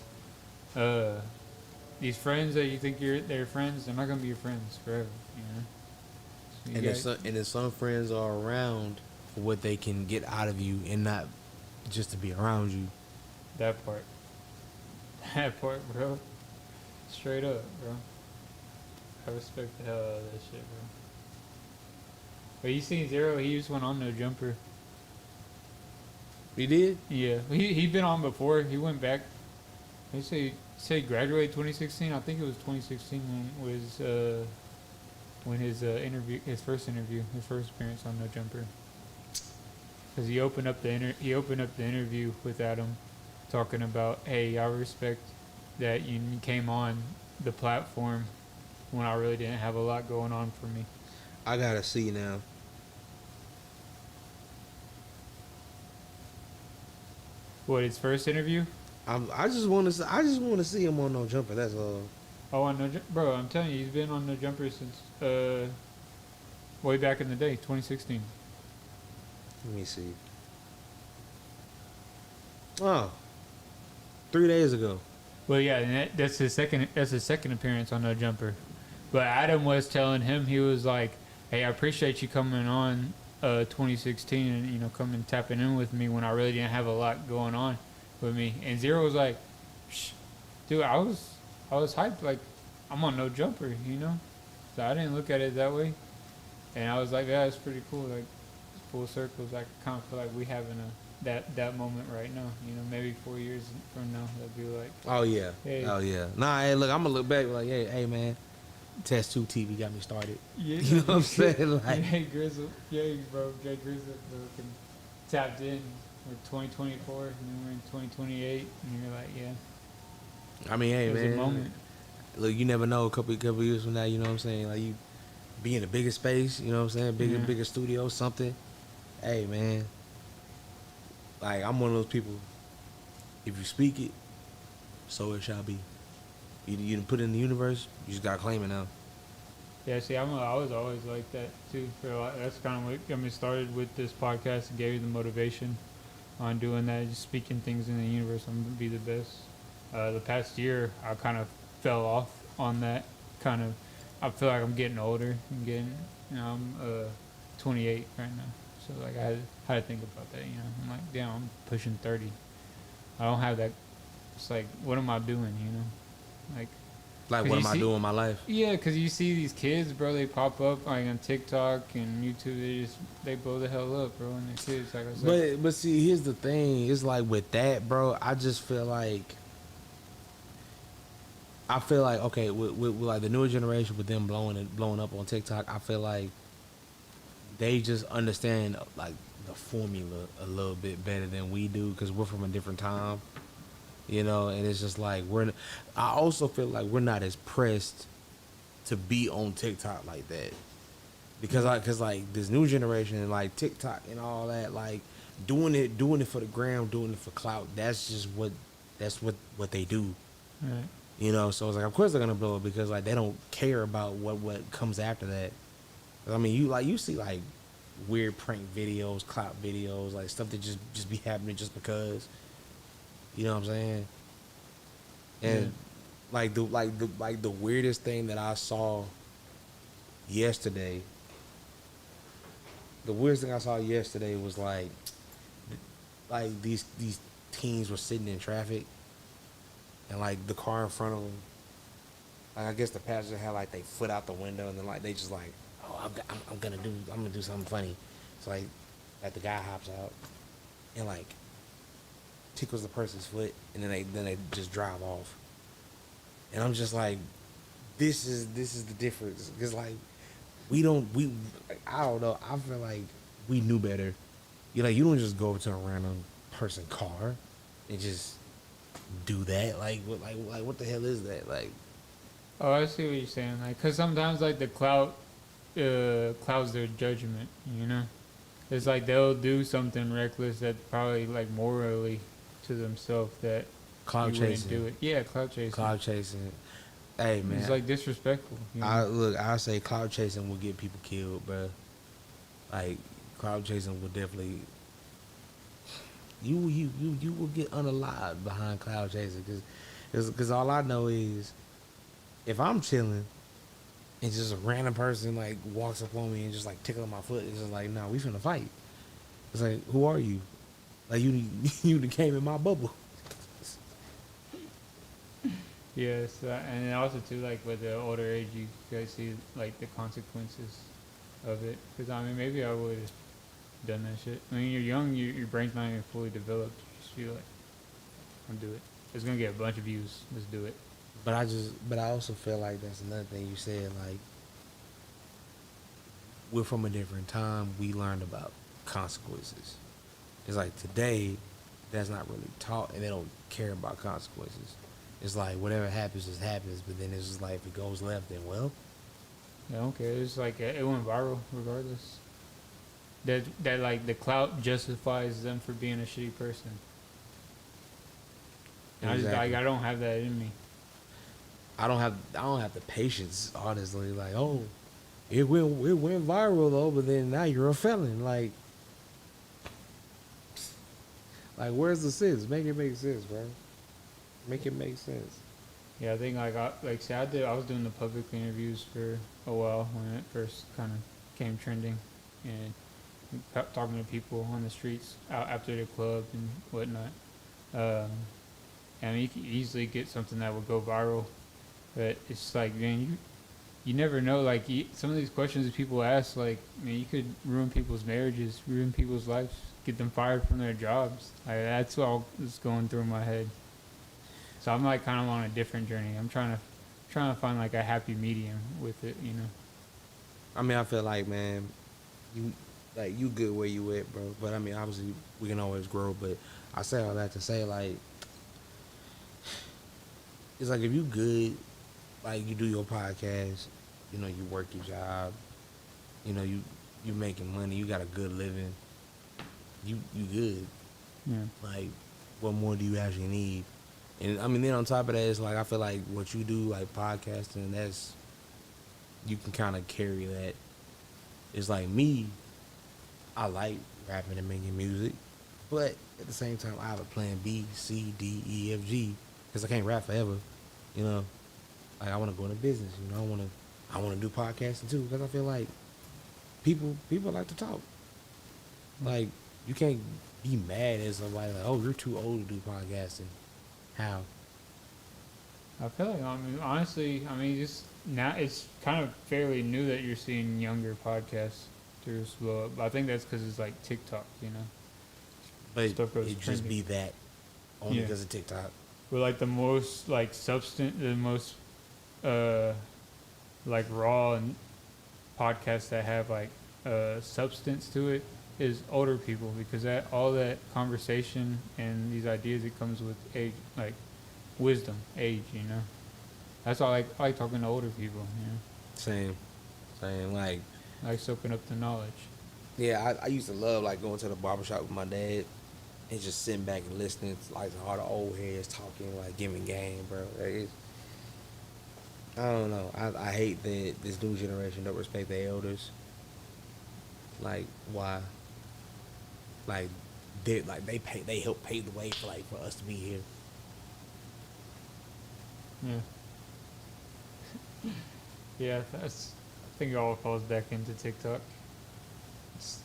these friends that you think they're friends, they're not gonna be your friends forever. You know. So and then some friends are around for what they can get out of you, and not just to be around you. that part. That part, bro. Straight up, bro. I respect the hell out of that shit, bro. But you seen Zero? He just went on No Jumper. You did? Yeah, he'd been on before. He went back. They say he graduated 2016. I think it was 2016 when his interview, his first appearance on No Jumper. Because he opened up the interview with Adam, talking about, hey, I respect that you came on the platform when I really didn't have a lot going on for me. I gotta see now. What, his first interview? I just want to see him on No Jumper. That's all. Oh, on bro, I'm telling you, he's been on No Jumper since way back in the day, 2016. Let me see. Oh, 3 days ago. Well, yeah, and that's his second appearance on No Jumper. But Adam was telling him, he was like, "Hey, I appreciate you coming on 2016 and, you know, coming tapping in with me when I really didn't have a lot going on with me." And Zero was like, "Shh, dude, I was hyped, like I'm on No Jumper, you know." So I didn't look at it that way, and I was like, "Yeah, it's pretty cool, like full circles." I kind of feel like we having that moment right now, you know. Maybe 4 years from now, that'd be like, Oh yeah. hey. Oh yeah. Nah, hey, look, I'm gonna look back like, hey man, Test 2 TV got me started. Yeah, You know what I'm saying? Like, hey Grizzle, yeah, bro, Jay Grizzle fucking tapped in. We're 2024, and then we're in 2028, and you're like, yeah, I mean, hey it was man, a moment. look, you never know. A couple years from now, you know what I'm saying? Like you be in a bigger space, you know what I'm saying? Yeah. Bigger studio, something. Hey man, like I'm one of those people. If you speak it, so it shall be. You done put it in the universe. You just gotta claim it now. Yeah, see, I was always like that too. That's kind of what got me started with this podcast and gave me the motivation on doing that, just speaking things in the universe. I'm gonna be the best. The past year, I kind of fell off on that. I feel like I'm getting older. I'm 28 right now, so like I had to think about that. You know, I'm like, damn, I'm pushing 30. I don't have that. It's like, what am I doing? You know, like. Like, what am I doing in my life? Yeah, because you see these kids, bro, they pop up like on TikTok and YouTube. They blow the hell up, bro, and they're kids. Like I said. But see, here's the thing. It's like with that, bro. I just feel like okay, with like the newer generation, with them blowing up on TikTok. I feel like they just understand like the formula a little bit better than we do because we're from a different time, you know. And it's just like I also feel like we're not as pressed to be on TikTok like that because like this new generation and like TikTok and all that, like doing it for the gram, doing it for clout. That's just what they do. Right. You know, so it's like, of course they're gonna blow it because like they don't care about what comes after that. I mean, you see like weird prank videos, clout videos, like stuff that just be happening just because. You know what I'm saying? And Yeah. like the weirdest thing that I saw yesterday. The weirdest thing I saw yesterday was like these teens were sitting in traffic, and like the car in front of them, like I guess the passenger had like they foot out the window, and then like they just like, oh, I'm gonna do something funny. It's like the guy hops out and like tickles the person's foot, and then they just drive off. And I'm just like, this is the difference because like we I don't know. I feel like we knew better. You don't just go up to a random person car and just do that. Like what the hell is that? Like, Oh, I see what you're saying. Like, cause sometimes like the clout clouds their judgment. You know, it's like they'll do something reckless that probably like morally to themselves that cloud you wouldn't chasing. do it. Yeah, clout chasing. Cloud chasing. Hey man, It's like disrespectful. You know? I say cloud chasing will get people killed, bro. Like cloud chasing will definitely. You will get unalived behind cloud chasing because all I know is if I'm chilling and just a random person like walks up on me and just like tickling my foot, it's just like, nah, we finna fight. It's like, who are you? Like you came in my bubble. Yes, and also too, like with the older age, you guys see like the consequences of it. Because I mean, maybe I would have done that shit. I mean, you're young, your brain's not even fully developed. You just feel like, I'll do it. It's gonna get a bunch of views. Let's do it. But I also feel like that's another thing you said. Like we're from a different time. We learned about consequences. It's like today, that's not really taught, and they don't care about consequences. It's like whatever happens just happens, but then it's just like if it goes left, then well, I don't care. It's like it went viral regardless. That like the clout justifies them for being a shitty person. And exactly. I don't have that in me. I don't have the patience, honestly. Like, oh, it went viral though, but then now you're a felon. Like where's the sense? Make it make sense, bro. Make it make sense. Yeah, I think like I was doing the public interviews for a while when it first kind of came trending, and talking to people on the streets out after the club and whatnot. And you can easily get something that would go viral, but it's like, man, you never know. Like some of these questions that people ask, like, man, you could ruin people's marriages, ruin people's lives, get them fired from their jobs. Like, that's all that's going through my head. So I'm like kind of on a different journey. I'm trying to find like a happy medium with it, you know. I mean, I feel like, man, you good where you at, bro. But I mean, obviously we can always grow. But I say all that to say, like, it's like if you good, like you do your podcast, you know, you work your job, you know, you making money, you got a good living, you good. Yeah. Like, what more do you actually need? And I mean, then on top of that, it's like I feel like what you do, like podcasting, that's you can kind of carry that. It's like me, I like rapping and making music, but at the same time, I have a plan B, C, D, E, F, G, because I can't rap forever. You know, like I want to go into business. You know, I want to do podcasting too, because I feel like people like to talk. Like you can't be mad at somebody like, oh, you're too old to do podcasting. How? I feel like, I mean, honestly, I mean, just now it's kind of fairly new that you're seeing younger podcasts blow up. But I think that's because it's like TikTok, you know. But Stuff goes it just trendy. be that only Yeah. because of TikTok. We're like the most like the most like raw and podcasts that have like substance to it is older people, because that all that conversation and these ideas, it comes with age, like wisdom, age. That's why I like talking to older people. Same. Like, I like soaking up the knowledge. yeah, I used to love like going to the barbershop with my dad and just sitting back and listening to like all the old heads talking, like giving game, bro. Like, I don't know. I hate that this new generation don't respect the elders. Like, why? Like, they help pave the way for us to be here. Yeah. Yeah, I think it all falls back into TikTok. It's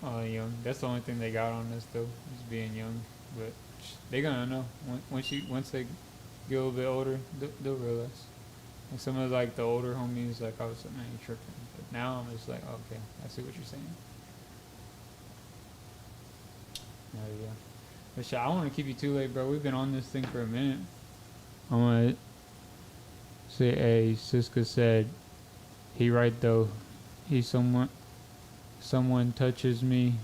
young. That's the only thing they got on this though, is being young. But they're gonna know once they get a little bit older, they'll realize. Like some of like the older homies, like I was like, man, you tripping. But now I'm just like, okay, I see what you're saying. Yeah. But shit, I don't want to keep you too late, bro. We've been on this thing for a minute. I want to say, hey, Siska said, he right though. He someone touches me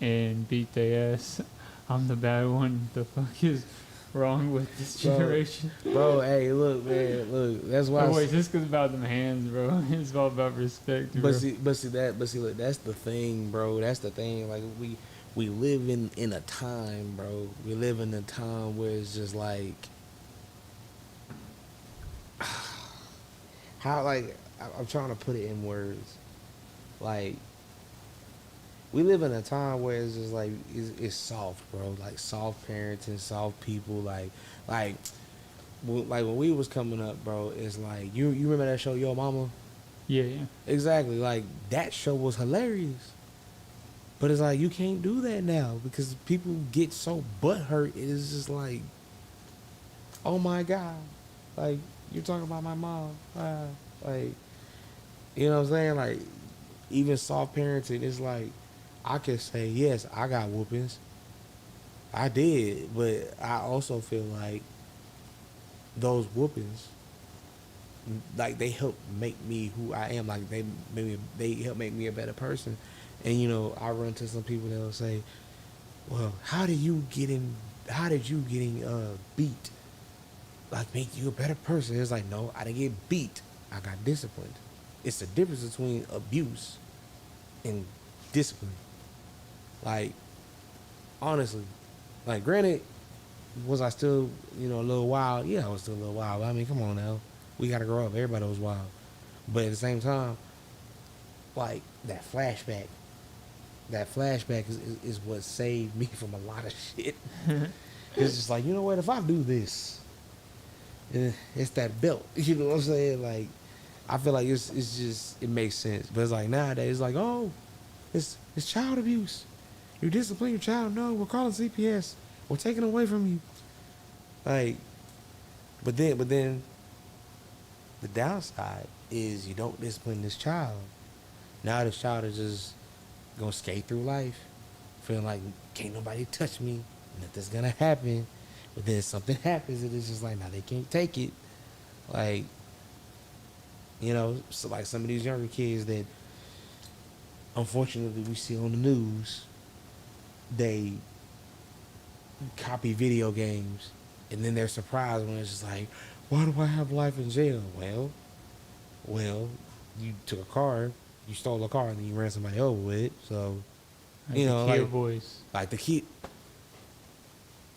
and beat their ass. I'm the bad one. The fuck is wrong with this generation? Bro, hey, look, man, look. That's why. Oh, wait, Siska's about them hands, bro. It's all about respect, bro. But see, look, that's the thing, bro. That's the thing. Like we live in a time, bro. We live in a time where it's just like, how, like, I'm trying to put it in words. Like, we live in a time where it's just like, it's soft, bro. Like, soft parenting, soft people. Like when we was coming up, bro, it's like, you remember that show, Yo Mama? Yeah. Exactly. Like, that show was hilarious. But it's like, you can't do that now because people get so butthurt. It is just like, oh my God. Like, you're talking about my mom. Like, you know what I'm saying? Like, even soft parenting, it's like, I could say, yes, I got whoopings. I did. But I also feel like those whoopings, like, they help make me who I am. Like, they help make me a better person. And, you know, I run to some people that will say, well, how did you getting beat, like, make you a better person? It's like, no, I didn't get beat. I got disciplined. It's the difference between abuse and discipline. Like, honestly, like, granted, was I still, a little wild? Yeah, I was still a little wild. I mean, come on now. We got to grow up. Everybody was wild. But at the same time, like, that flashback is what saved me from a lot of shit. It's just like, you know what? If I do this, it's that belt. You know what I'm saying? Like, I feel like it's just, it makes sense. But it's like nowadays, it's like, oh, it's child abuse. You discipline your child. No, we're calling CPS. We're taking it away from you. Like, but then the downside is you don't discipline this child. Now this child is just gonna skate through life, feeling like can't nobody touch me, nothing's gonna happen. But then something happens and it's just like, now they can't take it. Like, so like some of these younger kids that unfortunately we see on the news, they copy video games and then they're surprised when it's just like, why do I have life in jail? Well, you took a car, you stole a car, and then you ran somebody over with it. So, Like the Kia boys. Like the kid.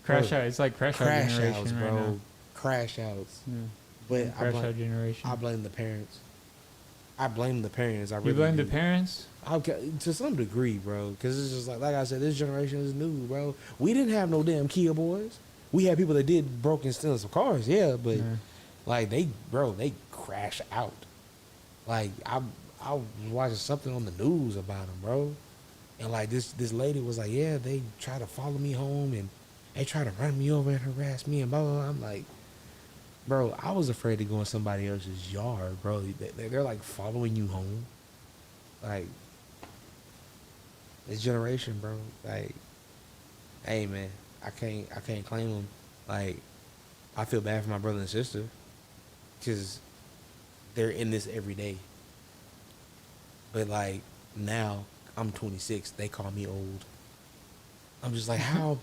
Crash out. It's like crash out generation outs, right bro. now. Crash outs. Yeah. But Crash out generation. I blame the parents. I blame the parents. I really You blame do. the parents? To some degree, bro. Because it's just like I said, this generation is new, bro. We didn't have no damn Kia boys. We had people that did broke and stealing some cars, yeah, but like they crash out. Like I was watching something on the news about them, bro, and like this lady was like, yeah, they try to follow me home and they try to run me over and harass me and blah blah blah. I'm like, bro, I was afraid to go in somebody else's yard, bro. They're like following you home, like this generation, bro. Like, hey man, I can't claim them. Like, I feel bad for my brother and sister because they're in this every day. But like, now I'm 26. They call me old. I'm just like, how,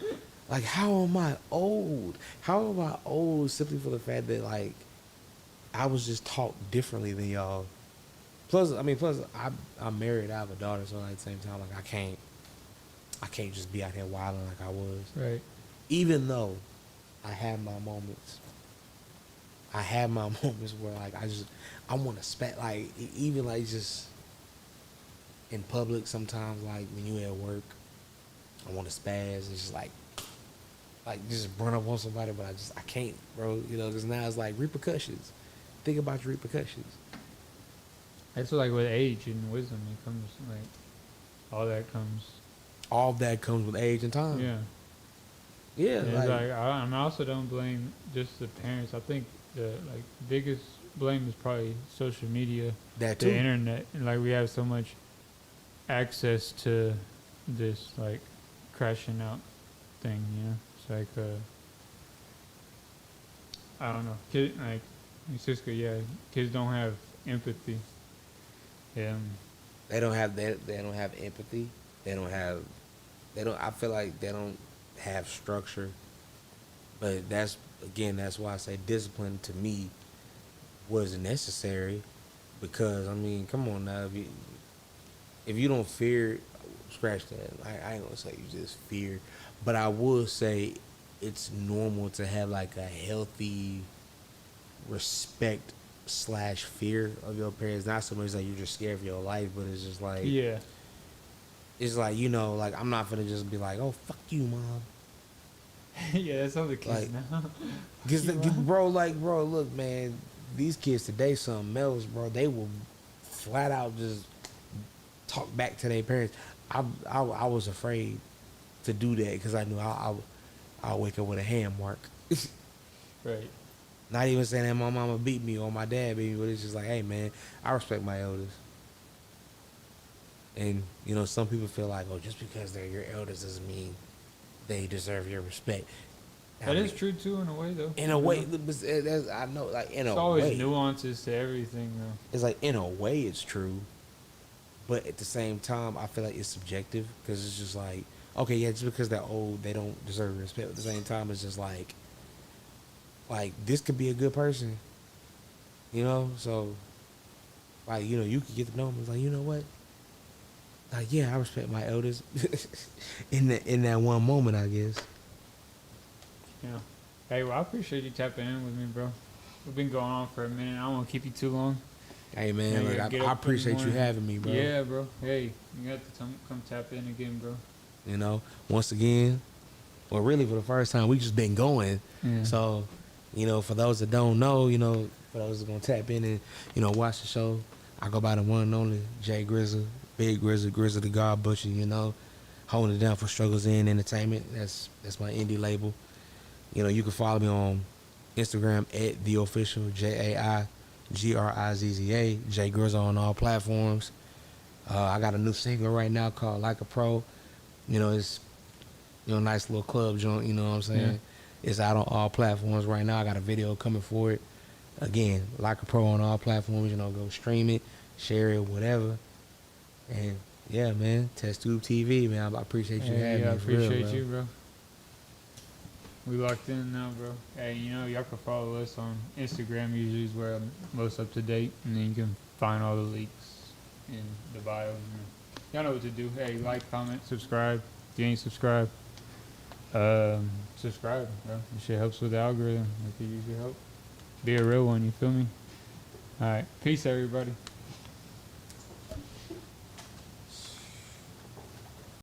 like, how am I old? How am I old simply for the fact that, like, I was just taught differently than y'all. Plus, I'm married. I have a daughter, so at the same time, like, I can't just be out here wilding like I was. Right. Even though I have my moments. I have my moments where, like, I want to spend, like, even, like, just in public sometimes, like, when you at work, I want to spaz. It's just like just run up on somebody, but I can't, bro. You know, because now it's like repercussions. Think about your repercussions. That's like with age and wisdom, it comes like all that comes. All that comes with age and time. Yeah. Yeah. And Like, it's like I also don't blame just the parents. I think the like biggest blame is probably social media, that too. the internet, and like we have so much access to this like crashing out thing. You know, it's like I don't know, kid like Cisco. Yeah, kids don't have empathy. They don't have empathy. I feel like they don't have structure. But that's why I say discipline to me was necessary, because I mean, come on now, if you don't fear, scratch that. I ain't gonna say you just fear, but I will say it's normal to have like a healthy respect / fear of your parents. Not so much that you're just scared for your life, but it's just like, yeah, it's like, you know, like, I'm not gonna just be like, oh, fuck you, mom. yeah, that's all the kids Like, now. bro, look, man, these kids today something else, bro. They will flat out just talk back to their parents. I was afraid to do that because I knew I'll wake up with a hand mark. Right. Not even saying that my mama beat me or my dad beat me, but it's just like, hey, man, I respect my elders. And, you know, some people feel like, oh, just because they're your elders doesn't mean they deserve your respect. That is true too, in a way, though. In a way, I know, like, in a way. It's always nuances to everything, though. It's like, in a way, it's true. But at the same time, I feel like it's subjective, because it's just like, okay, yeah, just because they're old, they don't deserve respect. At the same time, it's just like this could be a good person, you know? So, like, you know, you could get to know them. It's like, you know what? Like, yeah, I respect my elders in that one moment, I guess. Yeah. Hey, well, I appreciate you tapping in with me, bro. We've been going on for a minute. I don't want to keep you too long. Hey, man, Yeah, look, I appreciate you having me, bro. Yeah, bro. Hey, you got to come tap in again, bro. You know, once again, well, really for the first time, we just been going. Yeah. So, you know, for those that don't know, you know, for those that gonna tap in and, you know, watch the show, I go by the one and only Jay Grizzly, Big Grizzly, Grizzly the God Butcher, you know, holding it down for Struggles in Entertainment. That's my indie label. You know, you can follow me on Instagram at the official JAIGRIZZA, Jay Grizzly on all platforms. I got a new single right now called Like a Pro. You know, it's, you know, nice little club joint, you know what I'm saying? Yeah. It's out on all platforms right now. I got a video coming for it. Again, Like a Pro on all platforms, you know, go stream it, share it, whatever. And yeah, man, Test Tube TV, man, I appreciate you having me. I appreciate real, you, bro. We locked in now, bro. Hey, you know, y'all can follow us on Instagram, usually is where I'm most up to date, and then you can find all the links in the bio. Y'all know what to do. Hey, like, comment, subscribe. If you ain't subscribed, subscribe, bro. This shit helps with the algorithm. It could use your help. Be a real one, you feel me? All right. Peace, everybody.